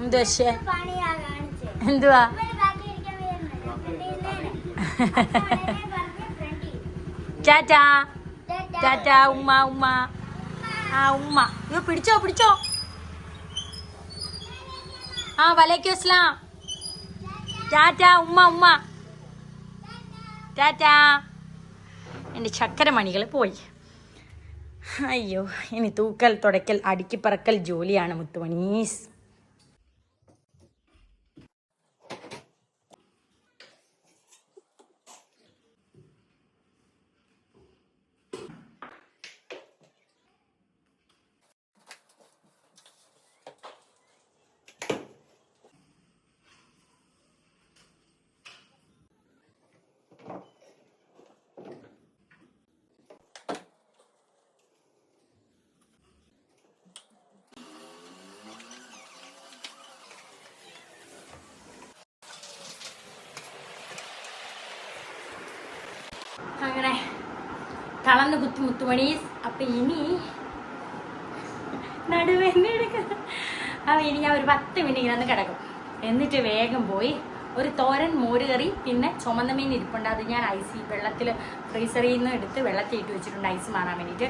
എന്തുവാ ശേ? പണിയാ കാണിച്ചേ. എന്തുവാ? ഇവര് ബാക്കി ഇരിക്കാൻ വരുന്നില്ല. ടാറ്റാ ടാറ്റാ ഉമ്മ ഉമ്മ. ആ ഉമ്മ. അയ്യോ പിടിച്ചോ പിടിച്ചോ. ആ വലൈക്കും അസ്സലാം. ടാറ്റാ ഉമ്മ ഉമ്മ. ടാറ്റാ. എൻ്റെ ചക്കരമണികൾ പോയി. അയ്യോ ഇനി തൂക്കൽ തുടയ്ക്കൽ അടുക്കിപ്പറക്കൽ ജോലിയാണ് മുത്തുമണീസ്. അങ്ങനെ തളർന്ന് കുത്തി മുത്തുമണീസ്. അപ്പൊ ഇനി നടുവേദന എടുക്കുന്നത്. അപ്പൊ ഇനി ഞാൻ ഒരു 10 മിനിറ്റ് ഇങ്ങനെ കിടക്കും. എന്നിട്ട് വേഗം പോയി ഒരു തോരൻ മോരുകറി പിന്നെ ചുമന്ന മീൻ ഇരിപ്പുണ്ട്. അത് ഞാൻ വെള്ളത്തിൽ ഫ്രീസറിൽ നിന്ന് എടുത്ത് വെള്ളത്തിൽ ഇട്ട് വെച്ചിട്ടുണ്ട് ഐസ് മാറാൻ വേണ്ടിയിട്ട്.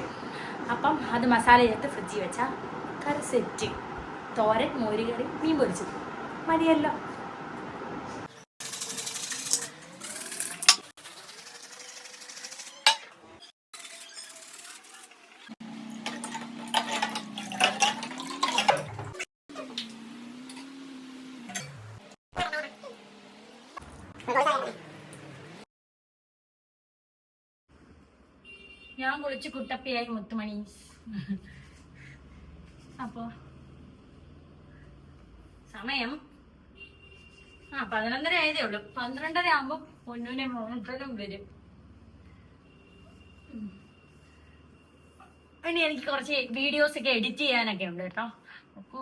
അപ്പം അത് മസാല ചേർത്ത് ഫ്രിഡ്ജിൽ വെച്ചാൽ കറി സെറ്റ്. തോരൻ മോരുകറി മീൻ പൊരിച്ചത് മതിയല്ലോ. ഞാൻ കുളിച്ച് കുട്ടപ്പിയായി മുത്തുമണി. അപ്പോ സമയം 11:30 ആയതേ ഉള്ളൂ. 12:30 ആകുമ്പോ പൊന്നൂനെ മോണിറ്ററും വരും. ഇനി എനിക്ക് കുറച്ച് വീഡിയോസ് ഒക്കെ എഡിറ്റ് ചെയ്യാനൊക്കെ ഉണ്ട് കേട്ടോ. അപ്പൊ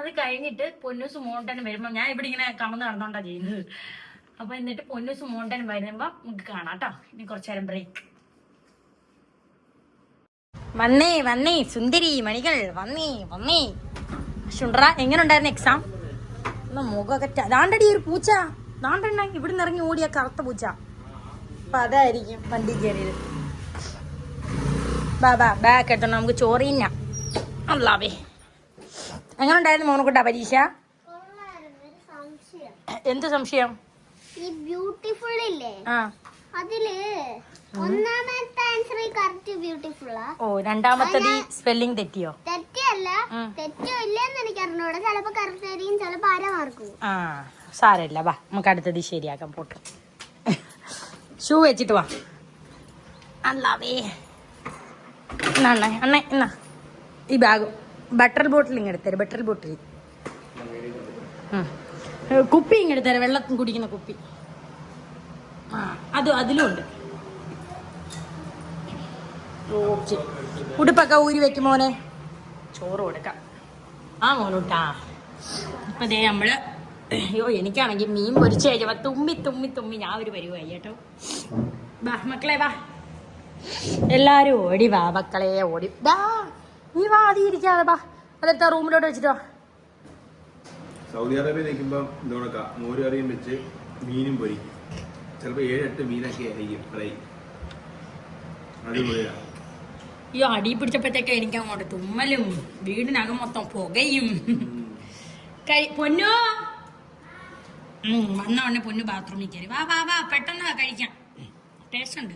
അത് കഴിഞ്ഞിട്ട് പൊന്നൂസ് മോണ്ടനും വരുമ്പോ ഞാൻ ഇവിടെ ഇങ്ങനെ കമന്ന് നടന്നോണ്ടാ ചെയ്യുന്നത്. അപ്പൊ എന്നിട്ട് പൊന്നൂസ് മോണ്ടനും വരുമ്പോ നമുക്ക് കാണാം കേട്ടോ. ഇനി കുറച്ചു നേരം ബ്രേക്ക്. വന്നേ വന്നേ സുന്ദരി മണികൾ വന്നേ വന്നേ. ശുണ്ട്ര എങ്ങനെ ഉണ്ടായിരുന്നു എക്സാം? മുഖമൊക്കെ ദാണ്ടടി ഒരു പൂച്ച ദാണ്ടെണ്ണ ഇവിടുന്ന് ഇറങ്ങി ഓടിയ കറുത്ത പൂച്ച. അപ്പൊ അതായിരിക്കും വണ്ടി കയറിയത്. ബാബാ ബാക്ക് എടുത്തോണ്ട് നമുക്ക് ചോറിഞ്ഞ. അല്ലാവേ എങ്ങനെ ഉണ്ടായിരുന്നു മോനക്കുട്ടാ പരീക്ഷ? എന്ത് സംശയം? ഈ ബ്യൂട്ടിഫുൾ ഇല്ലേ, ആ അതില് ഒന്നാമത്തെ ആൻസർ കറക്റ്റ് ബ്യൂട്ടിഫുള്ളാ. ഓ രണ്ടാമത്തത് സ്പെല്ലിംഗ് തെറ്റിയോ? തെറ്റല്ല, തെറ്റോ ഇല്ലെന്ന് എനിക്ക് അറിഞ്ഞൂടാ. ചിലപ്പോ കറക്റ്റ് ആയിരിക്കും, ചിലപ്പോ അര മാർക്ക്. ആ സാരമില്ല, വാ നമുക്ക് അടുത്തത് ശരിയാക്കാം. പോട്ട് ഷൂ വെച്ചിട്ട് വാ. അല്ലാവേ അണ്ണേ എന്നാ ഈ ബാഗ് ബട്ടർ ബോട്ടിൽ ഇങ്ങെടുത്തരും. ബട്ടർ ബോട്ടിൽ കുപ്പി ഇങ്ങെടുത്തരാം, വെള്ളം കുടിക്കുന്ന കുപ്പി. ആ അതിലും ഉണ്ട്. ഓക്കെ ഉടുപ്പൊക്കെ ഊരി വെക്കും മോനെ. ചോറ് കൊടുക്കാം. ആ മോനൂട്ടാ. ഇപ്പൊ ദേ നമ്മള് അയ്യോ എനിക്കാണെങ്കിൽ മീൻ പൊരിച്ച് കഴിച്ചപ്പോ തുമ്മി ഞാൻ ഒരു പരിവായി കേട്ടോ. വാ മക്കളെ വാ, എല്ലാരും ഓടി വാ മക്കളെ ഓടി. നീ വാ അതി ഇരിക്കാതെ വാ. അതെടുത്ത റൂമിലോട്ട് വെച്ചിട്ടോ. സൗദി അറേബ്യ നിൽക്കുമ്പോ മോര് കറിയും വെച്ച് മീനും പൊരി. ചിലപ്പോ 7-8 മീനൊക്കെ ആയിരിക്കും ഫ്രൈ. അടിപൊളിയാ. ഈ അടി പിടിച്ചപ്പോഴത്തേക്ക് എനിക്ക് അങ്ങോട്ട് തുമ്മലും വീടിനകം മൊത്തം പുകയും. പൊന്നോ വന്ന ഉടനെ പൊന്നു ബാത്റൂമിൽ കയറി. വാ വാ വാ പെട്ടെന്ന് കഴിക്കാം. ടേസ്റ്റ് ഉണ്ട്.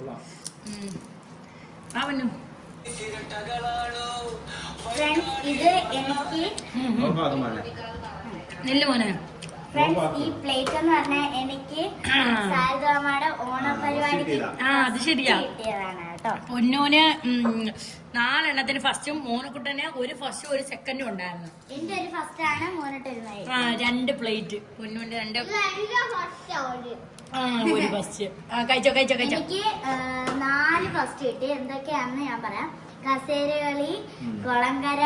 വാ പൊന്നു. ഇത് എനിക്ക് നെല്ല് മോനെ. ഈ പ്ലേറ്റ് എന്ന് പറഞ്ഞാൽ എനിക്ക് സാരദാമ്മയുടെ ഓണപരിപാടിക്ക് അത് ശരിയാ. കിട്ടിയതാണ് കേട്ടോ. പൊന്നൂന് 4 എണ്ണത്തിന് ഫസ്റ്റും മോനക്കുട്ടന് ഒരു ഫസ്റ്റും ഒരു സെക്കൻഡും ഉണ്ടായിരുന്നു. എന്റെ ഒരു ഫസ്റ്റ് ആണ്, മോനിട്ട് ഒരു 2 പ്ലേറ്റ്. പൊന്നൂന്റെ 2 ഫസ്റ്റ്. ഒരു ഫസ്റ്റ്. കഴിച്ചോ. എനിക്ക് 4 ഫസ്റ്റ് കിട്ടി. എന്തൊക്കെയാണെന്ന് ഞാൻ പറയാം. കസേരകളി, കുളങ്കര,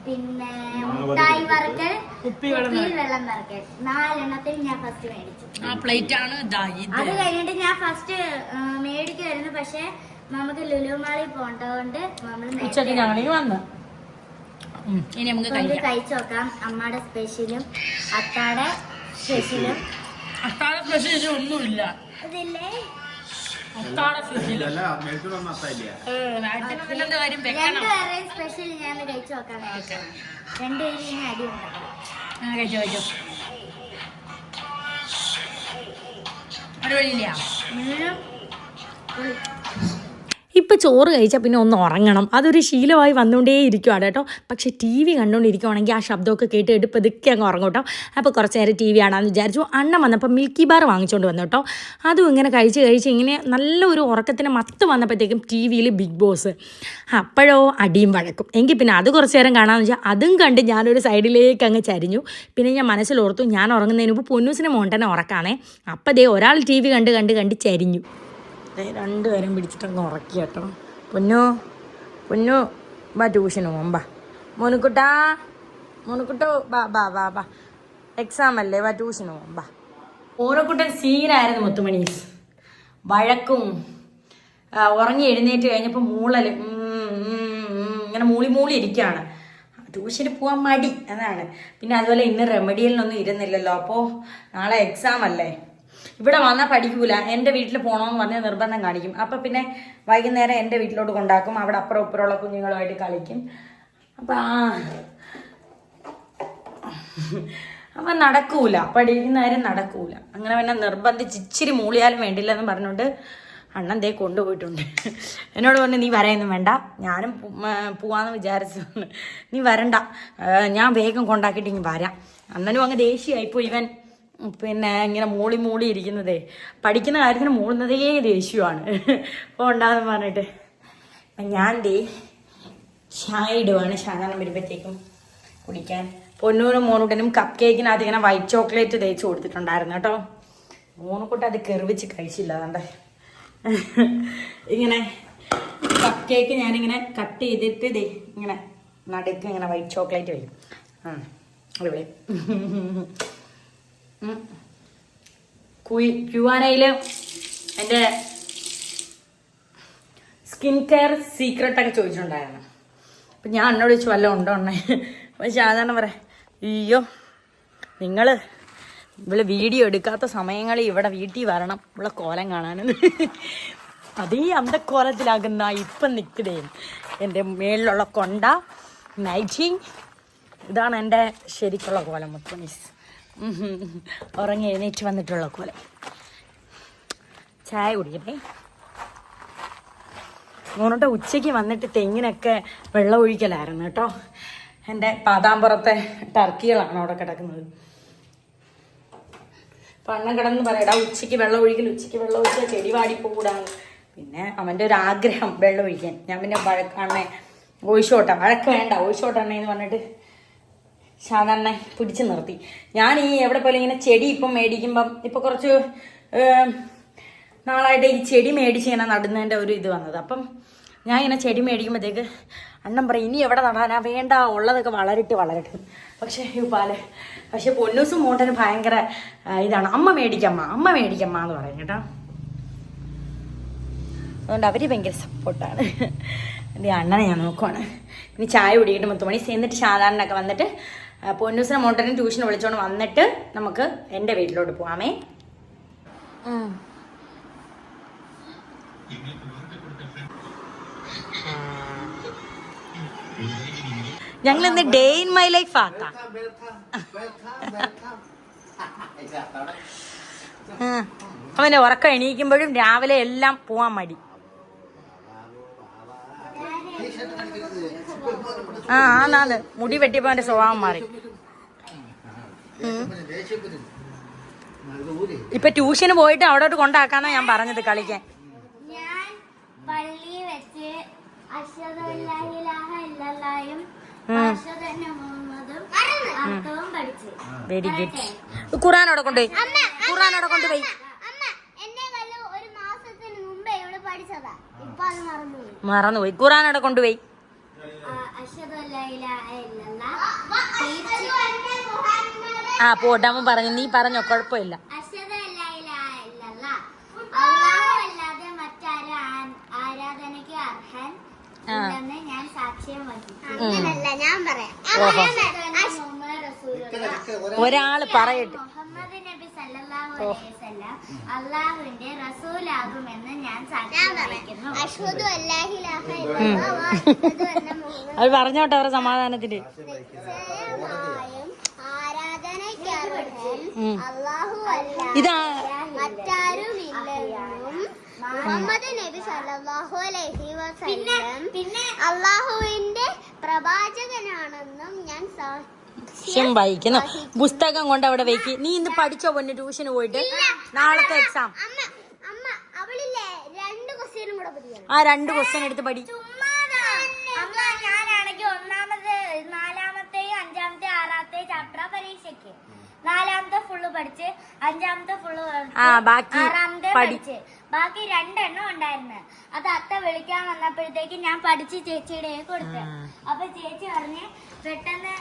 പിന്നെ മുട്ടായി വറക്കൽ, വെള്ളം വറക്കൽ. 4 എണ്ണത്തിൽ ഞാൻ ഫസ്റ്റ് മേടിച്ചു. ആ പ്ലേറ്റ് ആണ് അത് കഴിഞ്ഞിട്ട് ഞാൻ ഫസ്റ്റ് പക്ഷെ നമുക്ക് ലുലു മാളിൽ പോകേണ്ടതുകൊണ്ട് നമ്മൾ ഉച്ചക്ക് ഞങ്ങൾ വന്ന് ഇനി നമുക്ക് കഴിച്ചു നോക്കാം. അമ്മയുടെ സ്പെഷ്യലും അത്താടെ സ്പെഷ്യലും. ഒന്നുമില്ല ഇതില്ലേ രണ്ടുപേരെയും സ്പെഷ്യൽ ഞാൻ കഴിച്ചു നോക്കാം. രണ്ടുപേരും ഇനി അടി ഉണ്ടാക്കാം. കഴിച്ചോ അടിപൊളിയില്ല. ഇപ്പം ചോറ് കഴിച്ചാൽ പിന്നെ ഒന്ന് ഉറങ്ങണം, അതൊരു ശീലമായി വന്നുകൊണ്ടേ ഇരിക്കുവാണ് കേട്ടോ. പക്ഷേ ടി വി കണ്ടുകൊണ്ടിരിക്കുവാണെങ്കിൽ ആ ശബ്ദമൊക്കെ കേട്ട് പതുക്കെ അങ്ങ് ഉറങ്ങും കേട്ടോ. അപ്പോൾ കുറച്ച് നേരം ടി വി കാണാമെന്ന് വിചാരിച്ചു. അണ്ണൻ വന്നപ്പോൾ മിൽക്കി ബാർ വാങ്ങിച്ചുകൊണ്ട് വന്നു കേട്ടോ. അതും ഇങ്ങനെ കഴിച്ച് ഇങ്ങനെ നല്ലൊരു ഉറക്കത്തിന് മത്ത് വന്നപ്പോഴത്തേക്കും ടി വിയിൽ ബിഗ് ബോസ്. അപ്പോഴോ അടിയും വഴക്കും. എങ്കിൽ പിന്നെ അത് കുറച്ച് നേരം കാണാമെന്ന് വെച്ചാൽ അതും കണ്ട് ഞാനൊരു സൈഡിലേക്ക് അങ്ങ് ചരിഞ്ഞു. പിന്നെ ഞാൻ മനസ്സിലോർത്തു ഞാൻ ഉറങ്ങുന്നതിന് മുമ്പ് പൊന്നൂസിനെ മോണ്ടനെ ഉറക്കാണേ. അപ്പം ദേ ഒരാൾ ടി വി കണ്ട് ചരിഞ്ഞു. രണ്ടുപേരും പിടിച്ചിട്ടങ്ങ് ഉറക്കി കേട്ടോ. പൊന്നു ബാ ട്യൂഷന് പോകാം. ബാ മോനുക്കുട്ടോ ബാ എക്സാം അല്ലേ, ബാ ട്യൂഷന് പോകാം. ബാ മോനുക്കുട്ടൻ സീനായിരുന്നു. മുത്തുമണി വഴക്കും ഉറങ്ങി എഴുന്നേറ്റ് കഴിഞ്ഞപ്പോൾ മൂളല് ഇങ്ങനെ മൂളി ഇരിക്കുകയാണ്. ട്യൂഷന് പോകാൻ മടി അതാണ്. പിന്നെ അതുപോലെ ഇന്ന് റെമഡിയലിനൊന്നും ഇരുന്നില്ലല്ലോ. അപ്പോൾ നാളെ എക്സാം അല്ലേ. ഇവിടെ വന്നാൽ പഠിക്കൂല. എൻ്റെ വീട്ടിൽ പോകണമെന്ന് പറഞ്ഞ് നിർബന്ധം കാണിക്കും. അപ്പം പിന്നെ വൈകുന്നേരം എൻ്റെ വീട്ടിലോട്ട് കൊണ്ടാക്കും. അവിടെ അപ്പുറം ഇപ്പുറമുള്ള കുഞ്ഞുങ്ങളുമായിട്ട് കളിക്കും. അപ്പം നടക്കൂല, പഠിക്കുന്ന കാര്യം നടക്കൂല. അങ്ങനെ പിന്നെ നിർബന്ധിച്ച് ഇച്ചിരി മൂളിയാലും വേണ്ടില്ല എന്ന് പറഞ്ഞുകൊണ്ട് അണ്ണൻ ദേ കൊണ്ടുപോയിട്ടുണ്ട്. എന്നോട് പറഞ്ഞു നീ വരെയൊന്നും വേണ്ട, ഞാനും പോവാന്ന് വിചാരിച്ചു. നീ വരണ്ട, ഞാൻ വേഗം കൊണ്ടാക്കിയിട്ട് ഇനി വരാം. അണ്ണനും അങ്ങ് ദേഷ്യമായിപ്പോൾ ഇവൻ പിന്നെ ഇങ്ങനെ മൂളി ഇരിക്കുന്നതേ. പഠിക്കുന്ന കാര്യത്തിന് മൂളുന്നതേ ദേഷ്യമാണ്. ഉണ്ടാന്ന് പറഞ്ഞിട്ട് ഞാൻ ദേ ചായ ഇടുവാണ്. ശാനം വരുമ്പോഴത്തേക്കും കുടിക്കാൻ. പൊന്നൂരും മോനൂട്ടനും കപ്പ് കേക്കിനകത്ത് ഇങ്ങനെ വൈറ്റ് ചോക്ലേറ്റ് തേച്ച് കൊടുത്തിട്ടുണ്ടായിരുന്നു കേട്ടോ. മോനുകൂട്ട് അത് കെറിവിച്ച് കഴിച്ചില്ല. അതുകൊണ്ട് ഇങ്ങനെ കപ്പ് കേക്ക് ഞാനിങ്ങനെ കട്ട് ചെയ്തിട്ട് ദേ ഇങ്ങനെ നടുക്ക് ഇങ്ങനെ വൈറ്റ് ചോക്ലേറ്റ് വരും. അടിപൊളി. ക്യുവാനയിൽ എൻ്റെ സ്കിൻ കെയർ സീക്രട്ടൊക്കെ ചോദിച്ചിട്ടുണ്ടായിരുന്നു. അപ്പം ഞാൻ എന്നോട് ചോദിച്ചു വല്ലതും ഉണ്ടോ എണ്ണേ. അപ്പം സാധാരണ പറയാം, അയ്യോ നിങ്ങൾ ഇവിടെ വീഡിയോ എടുക്കാത്ത സമയങ്ങളിൽ ഇവിടെ വീട്ടിൽ വരണം ഇവിടെ കോലം കാണാനെന്ന്. അതേ അന്തക്കോലത്തിലാകുന്ന ഇപ്പം നിൽക്കുകയും എൻ്റെ മേളിലുള്ള കൊണ്ട നൈറ്റിങ് ഇതാണ് എൻ്റെ ശരിക്കുള്ള കോലം. മൊത്തം മിസ് ഉറങ്ങി എഴുന്നേറ്റ് വന്നിട്ടുള്ള കോലം. ചായ കുടിക്കട്ടെ. മോനോട്ട് ഉച്ചയ്ക്ക് വന്നിട്ട് തെങ്ങിനൊക്കെ വെള്ളം ഒഴിക്കലായിരുന്നു കേട്ടോ. എൻ്റെ പാതാമ്പുറത്തെ ടർക്കികളാണ് അവിടെ കിടക്കുന്നത്. അപ്പം അണ്ണൻ കിടന്ന് പറയടാ ഉച്ചയ്ക്ക് വെള്ളം ഒഴിച്ചാൽ ചെടി വാടിപ്പോകൂടാണ്. പിന്നെ അവൻ്റെ ഒരു ആഗ്രഹം വെള്ളം ഒഴിക്കാൻ. ഞാൻ പിന്നെ അണ്ണേ ഒഴിച്ചോട്ടെ, വഴക്ക് വേണ്ട ഒഴിച്ചോട്ടെണ്ണേ എന്ന് പറഞ്ഞിട്ട് സാധാരണ പിടിച്ചു നിർത്തി. ഞാൻ ഈ എവിടെ പോലെ ഇങ്ങനെ ചെടി ഇപ്പം മേടിക്കുമ്പം ഇപ്പം കുറച്ച് നാളായിട്ട് ഈ ചെടി മേടിച്ച് ഇങ്ങനെ നടുന്നതിൻ്റെ ഒരു ഇത് വന്നത്. അപ്പം ഞാൻ ഇങ്ങനെ ചെടി മേടിക്കുമ്പോഴത്തേക്ക് അണ്ണൻ പറയും ഇനി എവിടെ നടാനാ, വേണ്ട ഉള്ളതൊക്കെ വളരട്ടെ. പക്ഷെ പൊന്നൂസും മോട്ടനും ഭയങ്കര ഇതാണ്. അമ്മ മേടിക്കമ്മ എന്ന് പറയും കേട്ടോ. അതുകൊണ്ട് അവർ ഭയങ്കര സപ്പോർട്ടാണ്. എൻ്റെ അണ്ണനെ ഞാൻ നോക്കുവാണ്. ഇനി ചായ കുടിക്കിട്ട് 10 മണി എന്നിട്ട് സാധാരണയൊക്കെ വന്നിട്ട് പൊന്നൂസിനെ മോട്ടനും ട്യൂഷന് വിളിച്ചോണ്ട് വന്നിട്ട് നമുക്ക് എൻ്റെ വീട്ടിലോട്ട് പോവാമേ. ഞങ്ങൾ ഇന്ന് ഡേ ഇൻ മൈ ലൈഫ് ആക്കാം. അവൻ്റെ ഉറക്കം എണീക്കുമ്പോഴും രാവിലെ എല്ലാം പോവാൻ മടി. ആന്നാന്ന് മുടി വെട്ടിയപ്പോ അവന്റെ സ്വഭാവം മാറി. ഇപ്പൊ ട്യൂഷന് പോയിട്ട് അവിടോട്ട് കൊണ്ടാക്കാന്നാ ഞാൻ പറഞ്ഞത് കളിക്കാൻ. ഞാൻ പള്ളിയിൽ വെച്ച് വെരി ഗുഡ്. ഖുർആൻ അവിടെ കൊണ്ടുപോയി മറന്നുപോയി. ഖുർആൻ അവിടെ കൊണ്ടുപോയി. പോട്ടമ്മ പറഞ്ഞു, നീ പറഞ്ഞോ കുഴപ്പമില്ല. ഞാൻ സാക്ഷ്യം വഹിക്കും. അങ്ങനല്ല, ഞാൻ പറയാം. ഒരാള് പറയട്ടെ. മുഹമ്മദ് നബി സല്ലല്ലാഹു അലൈഹി വസല്ലം അല്ലാഹുവിന്റെ റസൂലാകുമെന്ന് ഞാൻ സാക്ഷ്യം വഹിക്കുന്നു. അഷ്ഹദു അല്ലാ ഇലാഹ ഇല്ലല്ലാഹ് വ അഷ്ഹദു അന്ന മുഹമ്മദൻ. അത് പറഞ്ഞോട്ടെ അവരുടെ സമാധാനത്തിന്. ആരാധനയ്ക്കർഹൻ അല്ലാഹു അല്ലാഹ് ഇതാ മറ്റാരുമില്ലെന്നും മുഹമ്മദ് നബി സല്ലല്ലാഹു അലൈഹി വസല്ലം പിന്നെ അല്ലാഹുവിന്റെ പ്രവാചകനാണെന്നും ഞാൻ വായിക്കുന്നു. പുസ്തകം കൊണ്ട് അവിടെ വെക്ക്. നീ ഇന്ന് പഠിച്ചോ പൊന്നു ട്യൂഷന് പോയിട്ട്? നാളത്തെ എക്സാം അമ്മ അവളില്ലേ 2 ക്വസ്റ്റ്യനും കൂടെ പഠിക്കണം. ആ 2 ക്വസ്റ്റ്യൻ എടുത്ത് പഠി. അമ്മ ഞാനാണെങ്കിൽ 4മത്തെ 5മത്തെ 6മത്തെ ചാപ്റ്റർ പരീക്ഷയ്ക്ക് 4മത്തെ ഫുള്ള് പഠിച്ച് 5മത്തെ ഫുള്ള് ബാക്കി 6മത്തെ പഠിച്ച് ബാക്കി 2 എണ്ണം ഉണ്ടായിരുന്നു. അത് അത്ത വിളിക്കാൻ വന്നപ്പോഴത്തേക്ക് ഞാൻ പഠിച്ച് ചേച്ചിയുടെ കൊടുത്തു. അപ്പൊ ചേച്ചി പറഞ്ഞ് പെട്ടെന്ന്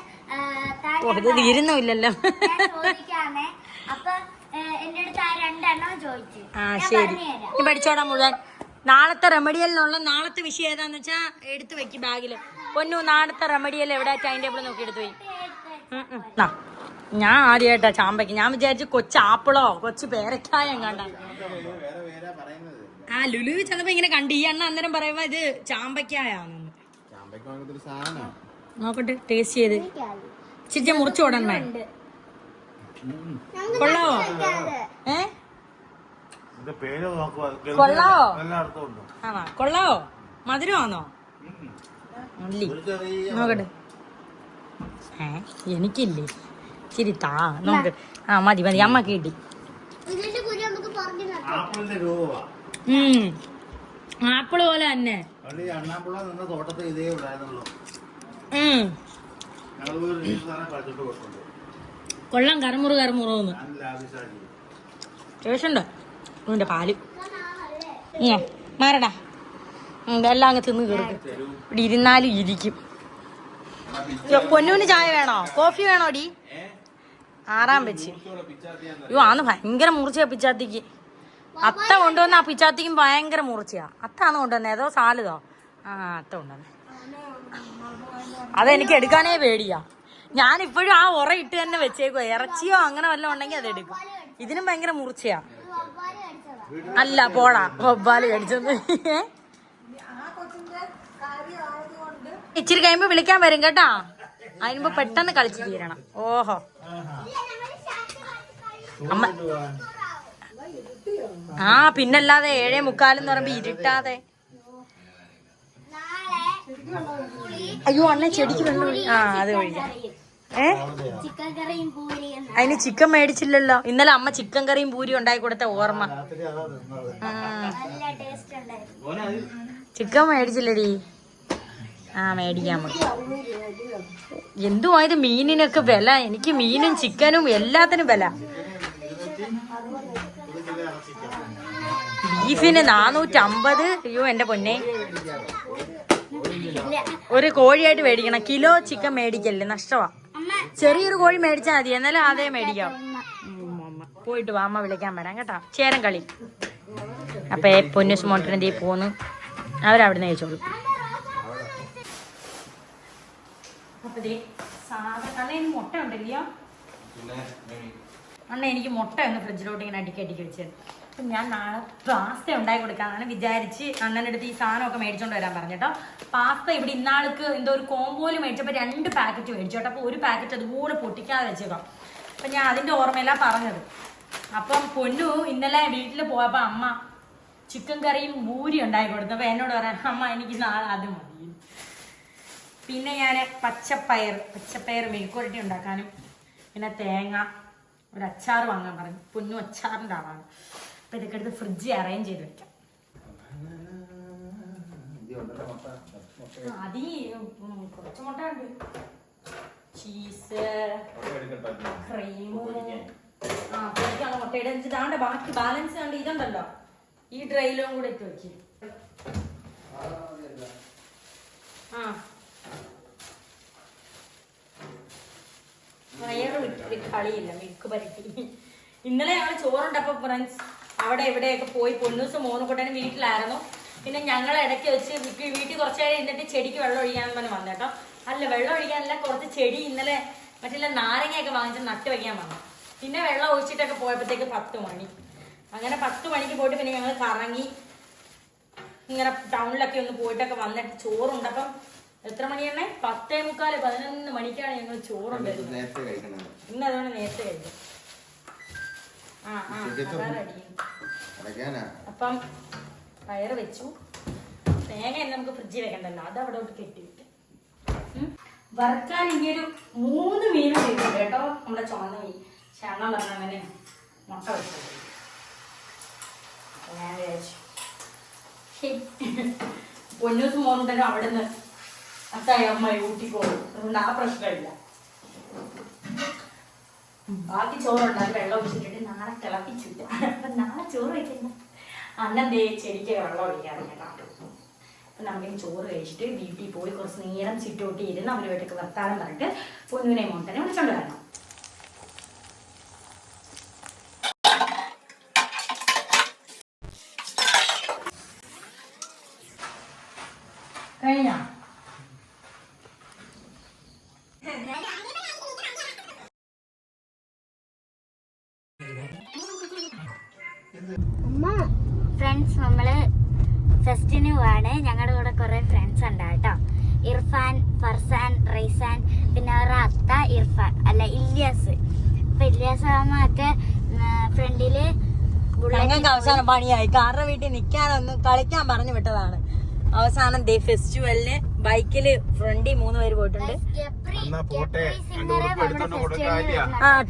തീരുന്നില്ലല്ലോ ചോദിക്കാമേ. അപ്പൊ എന്റെ അടുത്ത് ആ 2 എണ്ണം ചോദിച്ചു. ശരി, നീ പഠിച്ചോടാ മുഴുവൻ. നാളത്തെ റെമഡിയലിനുള്ള നാളത്തെ വിഷയം ഏതാന്ന് വെച്ചാ എടുത്ത് വെക്ക് ബാഗില്. പൊന്നു നാളത്തെ റെമഡിയൽ എവിടെ ടൈം ടേബിൾ നോക്കി എടുത്തു പോയി. ഞാൻ ആദ്യമായിട്ടാ ചാമ്പയ്ക്ക്. ഞാൻ വിചാരിച്ചു കൊച്ചു ആപ്പിളോ കൊച്ചു പേരക്കായം കണ്ട. ആ ലുലു ചെന്നപ്പോ ഇങ്ങനെ കണ്ടു. ഈ അണ്ണ അന്നേരം പറയുമ്പോ ഇത് ചാമ്പയ്ക്കായാന്ന്. നോക്കട്ടെ ടേസ്റ്റ് ചെയ്ത് ചിരിച്ച മുറിച്ചു ഓടണേ. കൊള്ളാവോ? കൊള്ളാവോ? ആണോ? കൊള്ളാവോ? മധുരമാണോ? നോക്കട്ടെ. എനിക്കില്ലേ ഇച്ചിരി താ നോക്ക്. മതി മതി, അമ്മ കിട്ടി. ആപ്പിള് പോലെ തന്നെ. കൊള്ളാം. കറുമുറന്ന് ടേസ്റ്റുണ്ടോ? ഇതിന്റെ പാല് മാറടാ. എല്ലാം അങ്ങ് തിന്ന് കയറും. ഇവിടെ ഇരുന്നാലും ഇരിക്കും. പൊന്നൂന് ചായ വേണോ കോഫി വേണോടി? 6 വെച്ച്. അയ്യോ ആന്ന് ഭയങ്കര മൂർച്ചയാ പിച്ചാത്തിക്ക്. അത്ത കൊണ്ടുവന്ന ആ പിച്ചാത്തിക്കും ഭയങ്കര മൂർച്ചയാ. അത്താന്ന് കൊണ്ടുവന്നേ ഏതോ സാലതോ? അത്ത കൊണ്ടുവന്നേ. അതെനിക്ക് എടുക്കാനേ പേടിയാ. ഞാനിപ്പോഴും ആ ഉറ ഇട്ട് തന്നെ വെച്ചേക്കോ. ഇറച്ചിയോ അങ്ങനെ വല്ലതും ഉണ്ടെങ്കിൽ അതെടുക്കും. ഇതിനും ഭയങ്കര മൂർച്ചയാ. അല്ല പോടാ, വവ്വാല് കടിച്ചത്. ഇച്ചിരി കഴിയുമ്പോ വിളിക്കാൻ വരും കേട്ടാ. അതിനുമ്പോ പെട്ടെന്ന് കളിച്ചു തീരണം. ഓഹോ അമ്മ. പിന്നല്ലാതെ 7:45 പറയുമ്പോ ഇരുട്ടാതെ. അയ്യോ അണ്ണൻ ചെടിക്ക് വെള്ളം അത് ഒഴിക്കാം. അതിന് ചിക്കൻ മേടിച്ചില്ലല്ലോ. ഇന്നലെ അമ്മ ചിക്കൻ കറിയും പൂരി ഉണ്ടാക്കി കൊടുത്ത ഓർമ്മ. ചിക്കൻ മേടിച്ചില്ലടി. മേടിക്കാൻ മതി. എന്തുവായത് മീനിനൊക്കെ വില. എനിക്ക് മീനും ചിക്കനും എല്ലാത്തിനും വില. ബീഫിന് 450. അയ്യോ എന്റെ പൊന്നെ. ഒരു കോഴിയായിട്ട് മേടിക്കണം. കിലോ ചിക്കൻ മേടിക്കല്ലേ, നഷ്ടമാ. ചെറിയൊരു കോഴി മേടിച്ചാൽ മതി, എന്നാലും അതേ മേടിക്കാം. പോയിട്ട് വാ, അമ്മ വിളിക്കാൻ വരാം കേട്ടാ. ചേരം കളി. അപ്പൊ പൊന്നൂസ് മോട്ടറിന്റെ പോന്ന് അവരവിടുന്ന് കഴിച്ചോളൂ. അപ്പൊ മുട്ട ഉണ്ടല്ലോ അണ്ണ. എനിക്ക് മുട്ട ഒന്ന് ഫ്രിഡ്ജിലോട്ട് ഇങ്ങനെ അടിക്കി വെച്ചത്. അപ്പം ഞാൻ നാളെ പാസ്ത ഉണ്ടാക്കി കൊടുക്കാന്നാണ് വിചാരിച്ച് അണ്ണൻ്റെ അടുത്ത് ഈ സാധനമൊക്കെ മേടിച്ചോണ്ട് വരാൻ പറഞ്ഞിട്ടോ. പാസ്ത ഇവിടെ ഇന്നാൾക്ക് എന്തോ ഒരു കോമ്പോയിൽ മേടിച്ചപ്പോൾ 2 പാക്കറ്റ് മേടിച്ചോട്ടോ. അപ്പോൾ ഒരു പാക്കറ്റ് അതുകൂടെ പൊട്ടിക്കാതെ വെച്ചേക്കാം. അപ്പം ഞാൻ അതിൻ്റെ ഓർമ്മയിലാ പറഞ്ഞത്. അപ്പം പൊന്നു ഇന്നലെ വീട്ടിൽ പോയപ്പോൾ അമ്മ ചിക്കൻ കറിയും പൂരി ഉണ്ടാക്കി കൊടുത്തു. അപ്പോൾ എന്നോട് പറയാം, അമ്മ എനിക്ക് നാളെ അത് മതി. പിന്നെ ഞാൻ പച്ചപ്പയർ മെഴുക്കുരട്ടി ഉണ്ടാക്കാനും പിന്നെ തേങ്ങ ഒരു അച്ചാർ വാങ്ങാൻ പറഞ്ഞു. പൊന്നു അച്ചാറിൻ്റെ ആളാണ്. അപ്പം ഇതൊക്കെ എടുത്ത് ഫ്രിഡ്ജിൽ അറേഞ്ച് ചെയ്ത് വെക്കാം. അതി കുറച്ച് മുട്ട ഉണ്ട്. ചീസ് ക്രീമ് പൊരിക്കാനുള്ള മുട്ടയുടെ ഇതാണ്ട് ബാക്കി ബാലൻസ് കണ്ട് ഇതുണ്ടല്ലോ ഈ ഡ്രൈലും കൂടെ ഇട്ട് വെക്കും. കളിയില്ല മിൽക്ക് പരട്ടി. ഇന്നലെ ഞങ്ങൾ ചോറുണ്ടപ്പോ ഫ്രണ്ട്സ് അവിടെ എവിടെയൊക്കെ പോയി. പൊന്നൂസ് മോനുകുട്ടനും വീട്ടിലായിരുന്നു. പിന്നെ ഞങ്ങൾ ഇടയ്ക്ക് വെച്ച് വീട്ടിൽ കുറച്ച് നേരം ഇരുന്നിട്ട് ചെടിക്ക് വെള്ളം ഒഴിക്കാന്ന് പറഞ്ഞ് വന്നു കേട്ടോ. അല്ല, വെള്ളം ഒഴിക്കാനല്ല, കുറച്ച് ചെടി ഇന്നലെ മറ്റുള്ള നാരങ്ങയൊക്കെ വാങ്ങിച്ച് നട്ട് വയ്ക്കാൻ വന്നു. പിന്നെ വെള്ളം ഒഴിച്ചിട്ടൊക്കെ പോയപ്പോഴത്തേക്ക് 10 മണി. അങ്ങനെ 10 മണിക്ക് പോയിട്ട് പിന്നെ ഞങ്ങൾ കറങ്ങി ഇങ്ങനെ ടൗണിലൊക്കെ ഒന്ന് പോയിട്ടൊക്കെ വന്നിട്ട് ചോറുണ്ടപ്പം എത്ര മണിയാണേ? 10:45 11 മണിക്കാണ് ഞങ്ങൾ ചോറുണ്ടായിരുന്നത്. ഇന്ന് അതുകൊണ്ട് നേരത്തെ കഴിക്കും. അപ്പം പയറ് വെച്ചു. തേങ്ങ നമുക്ക് ഫ്രിഡ്ജിൽ വെക്കണ്ടല്ലോ, അത് അവിടെ കെട്ടി വെക്കാം. വറുക്കാൻ ഇനിയൊരു 3 മീൻ ചെയ്തിട്ടുണ്ട് കേട്ടോ. നമ്മുടെ ചുവന്ന മീൻ ശരണം പറഞ്ഞ അങ്ങനെ മുട്ട വെച്ചത് ഞാൻ വിചാരിച്ചു പൊന്നൂസ് മോനുണ്ടല്ലോ അവിടെ നിന്ന് അത്തായി അമ്മ ഊട്ടിക്കോളും, അതുകൊണ്ട് ആ പ്രശ്നമില്ല. ബാക്കി ചോറുണ്ടാകും വെള്ളം ഒഴിച്ചിട്ട് നാളെ തിളപ്പിച്ചില്ല. അപ്പം നാളെ ചോറ് വയ്ക്കുന്ന അന്നം ചെടിക്ക് വെള്ളം ഒഴിക്കാറില്ല. അപ്പം നമുക്ക് ചോറ് കഴിച്ചിട്ട് വീട്ടിൽ പോയി കുറച്ച് നേരം സിറ്റോട്ടി ഇരുന്ന് അവരുമായിട്ടൊക്കെ വർത്താനം പറഞ്ഞിട്ട് പൊന്നൂനെ മോട്ടനെ വിളിച്ചോണ്ട് വരണം. കഴിഞ്ഞ ഫ്രണ്ട്സ്, നമ്മള് ഫെസ്റ്റിന് പോവാണ്. ഞങ്ങളുടെ കൂടെ കുറെ ഫ്രണ്ട്സ് ഉണ്ട് കേട്ടോ. ഇർഫാൻ, ഫർസാൻ, റൈസാൻ, പിന്നെ അവരുടെ അത്ത ഇല്യാസ്. അപ്പൊ ഇല്യാസ് ഒക്കെ ഫ്രണ്ടില് ഞങ്ങൾക്ക് അവസാനം പണിയായി. കാറിന്റെ വീട്ടിൽ നിൽക്കാനൊന്ന് കളിക്കാൻ പറഞ്ഞു വിട്ടതാണ്. അവസാനം ഫെസ്റ്റിവലിന് ബൈക്കില് ഫ്രണ്ടിൽ 3 പേര് പോയിട്ടുണ്ട്.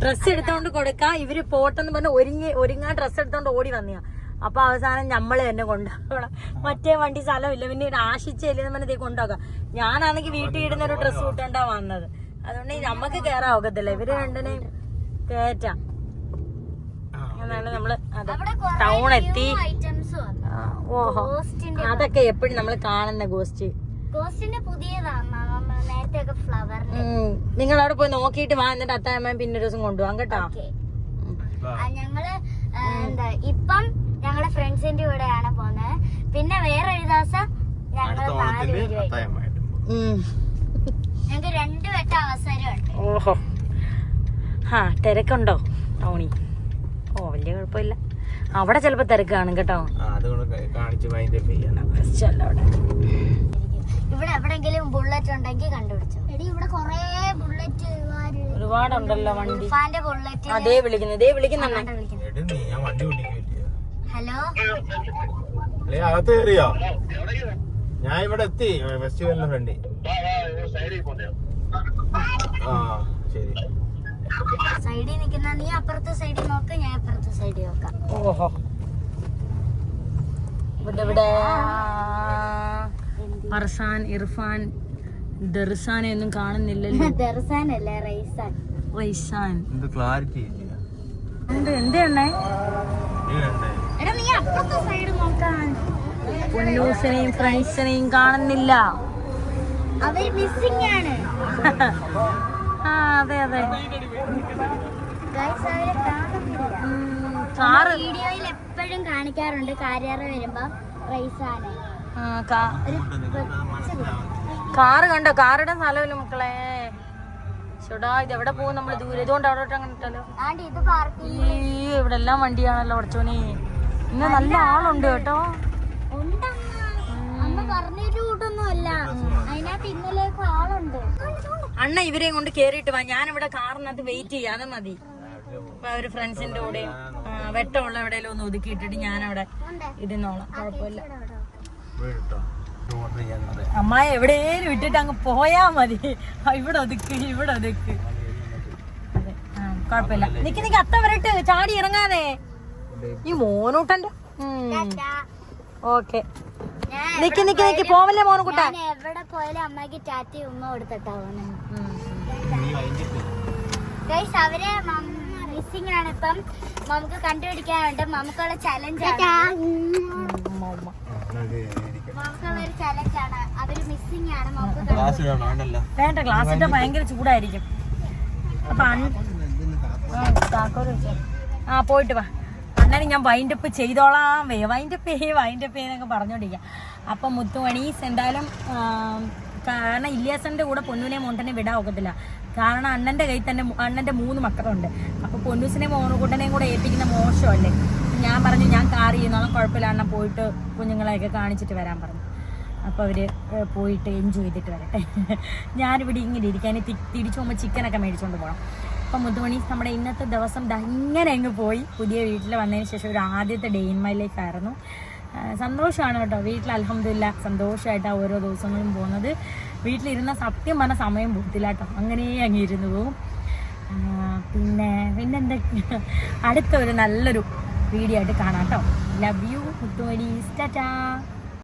ഡ്രസ്സ് എടുത്തോണ്ട് കൊടുക്കാം. ഇവര് പോട്ടെന്ന് പറഞ്ഞ് ഒരുങ്ങാൻ ഡ്രസ്സ് എടുത്തോണ്ട് ഓടി വന്നിയാ. അപ്പൊ അവസാനം നമ്മള് തന്നെ കൊണ്ടുപോകണം. മറ്റേ വണ്ടി സ്ഥലമില്ല, പിന്നെ ആശിച്ചല്ലെന്ന് പറഞ്ഞതേ കൊണ്ടുപോകാം. ഞാനാണെങ്കിൽ വീട്ടിൽ ഇടുന്ന ഒരു ഡ്രസ്സ് കൂട്ടണ്ടാ വന്നത്. അതുകൊണ്ട് നമുക്ക് കേറാൻ ഒക്കത്തില്ല, ഇവര് രണ്ടിനെയും കേറ്റാം. നമ്മള് ടൗൺ എത്തി. ഓഹോ, അതൊക്കെ എപ്പോഴും നമ്മൾ കാണുന്ന ഗോസ്റ്റ്. നിങ്ങൾ അവിടെ പോയി നോക്കിയിട്ട് വാ, എന്നിട്ട് അത്തായമ്മ പിന്നെ ഒരു ദിവസം കൊണ്ടുപോകാം കേട്ടോ. ഞങ്ങള് ഇപ്പം ഞങ്ങളുടെ ഫ്രണ്ട്സിന്റെ കൂടെയാണ് പോകുന്നത്. പിന്നെ വേറെ ഒരു ദിവസം ഞങ്ങള് 4 പേര് ഞങ്ങക്ക് 2 വട്ട അവസരമുണ്ട്. ഓഹോ, തിരക്കുണ്ടോ ടൗണി? ഓ, വലിയ കുഴപ്പമില്ല. അവിടെ ചിലപ്പോ തിരക്ക് കാണും കേട്ടോ. ഇവിടെ എവിടെങ്കിലും ബുള്ളറ്റ് ഉണ്ടെങ്കിൽ കണ്ടുപിടിച്ചോ. ഇവിടെ കൊറേ ബുള്ളറ്റ് ഒരുപാടുണ്ടല്ലോ വണ്ടി. ബുള്ളറ്റ് അതേ വിളിക്കുന്നുണ്ട്. ഹലോ, അകത്ത് കയറിയോ? ഞാൻ ഇവിടെ എത്തി ഫെസ്റ്റിവലിന്റെ ഫ്രണ്ട്. ആ ശരി. സൈഡിൽ നിൽക്കുന്ന നീ അപ്പുറത്തെ സൈഡിൽ നോക്ക്, ഞാൻ അപ്പുറത്തെ സൈഡിൽ നോക്കാം. ഓഹോ, ഇവിടെ ഫർസാൻ, ഇർഫാൻ, ദർസാനെ ഒന്നും കാണുന്നില്ലല്ലോ. ദർസാനല്ല, റൈസാൻ. എന്താണ് എടാ, നീ അപ്പുറത്തെ സൈഡ് നോക്കാൻ. പൊന്നൂസിനെയും ഫ്രണ്ട്സിനെയും കാണുന്നില്ല. അവര് മിസ്സിംഗ് ആണ്. അതെ വീഡിയോയിൽ എപ്പോഴും കാണിക്കാറുണ്ട് കാര്യാറ് വരുമ്പോ റൈസാണ്. കാറ് കണ്ടോ? കാറിടെ സ്ഥലമില്ല മക്കളെ. ചേട്ടാ, ഇത് എവിടെ പോകും നമ്മള്? ദൂരെ ഇതുകൊണ്ട് അവിടെ അങ്ങനെ ഇട്ടല്ലോ. ഇവിടെ എല്ലാം വണ്ടിയാണല്ലോ ഉടച്ചോനി. ഇന്ന് നല്ല ആളുണ്ട് കേട്ടോ. അണ്ണ ഇവരെയും കൊണ്ട് കേറിയിട്ട് വാ, ഞാനിവിടെ കാറിനകത്ത് വെയിറ്റ് ചെയ്യാതെ മതി. ഒരു ഫ്രണ്ട്സിന്റെ കൂടെ വെട്ടമുള്ള എവിടെയെങ്കിലും ഒന്ന് ഒതുക്കിയിട്ടിട്ട് ഞാനവിടെ ഇരുന്നോളാം, കുഴപ്പമില്ല. അമ്മായി എവിടെയും ഇട്ടിട്ട് അങ്ങ് പോയാ മതി. ഇവിടെ ഒതുക്ക്. അതെ, കുഴപ്പമില്ല. നിക്ക് അത്ത വരട്ട്, ചാടി ഇറങ്ങാതെ. ഈ മോനൂട്ടന്റെ ഓക്കെ. നിക്ക് പോവല്ലേ മോനുകുട്ട. എവിടെ പോയാലും അമ്മക്ക് ടാറ്റി ഉമ്മ കൊടുത്തിട്ടാവണം. അവരെ മിസ്സിംഗ് ആണ്. ഇപ്പം നമുക്ക് കണ്ടുപിടിക്കാനുണ്ട്. നമുക്കുള്ള ചലഞ്ചാണ്. നമുക്കുള്ളൊരു ചലഞ്ചാണ്. അവര് മിസ്സിംഗ് ആണ്. വേണ്ട, ക്ലാസ്സിന്റെ ഭയങ്കര ചൂടായിരിക്കും. അപ്പൊ പോയിട്ട് വാ. അണ്ണന് ഞാൻ വൈൻഡപ്പ് ചെയ്തോളാം വൈൻഡപ്പ് എന്നൊക്കെ പറഞ്ഞോണ്ടിരിക്കാം. അപ്പം മുത്തുമണീസ് എന്തായാലും കാരണം ഇല്യാസന്റെ കൂടെ പൊന്നൂനെ മോണ്ടനെ വിടാൻ ഒക്കത്തില്ല. കാരണം അണ്ണന്റെ കയ്യിൽ തന്നെ അണ്ണന്റെ 3 മക്കളുണ്ട്. അപ്പൊ പൊന്നൂസിനെ മോനുകൂട്ടനെയും കൂടെ ഏൽപ്പിക്കുന്ന മോശമല്ലേ. ഞാൻ പറഞ്ഞു ഞാൻ കാർ ചെയ്യുന്നോളം കുഴപ്പമില്ല, അണ്ണൻ പോയിട്ട് കുഞ്ഞുങ്ങളെയൊക്കെ കാണിച്ചിട്ട് വരാൻ പറഞ്ഞു. അപ്പോൾ അവർ പോയിട്ട് എൻജോയ് ചെയ്തിട്ട് വരട്ടെ. ഞാനിവിടെ ഇങ്ങനെ ഇരിക്കാൻ തിരിച്ചു പോകുമ്പോൾ ചിക്കനൊക്കെ മേടിച്ചുകൊണ്ട് പോകണം. അപ്പം മുത്തുമണി നമ്മുടെ ഇന്നത്തെ ദിവസം ഇങ്ങനെ അങ്ങ് പോയി. പുതിയ വീട്ടിൽ വന്നതിന് ശേഷം ഒരു ആദ്യത്തെ ഡേ ഇൻ മൈ ലൈഫ് ആയിരുന്നു. സന്തോഷമാണ് കേട്ടോ. വീട്ടിൽ അൽഹംദുലില്ലാ സന്തോഷമായിട്ടാണ് ഓരോ ദിവസങ്ങളും പോകുന്നത്. വീട്ടിലിരുന്ന സത്യം പറഞ്ഞ സമയം പോകത്തില്ല കേട്ടോ, അങ്ങനെ അങ്ങ് ഇരുന്ന് പോകും. പിന്നെന്താ അടുത്ത ഒരു നല്ലൊരു വീഡിയോ ആയിട്ട് കാണാം കേട്ടോ. ലവ് യു മുത്തുമണി. ടാറ്റാ.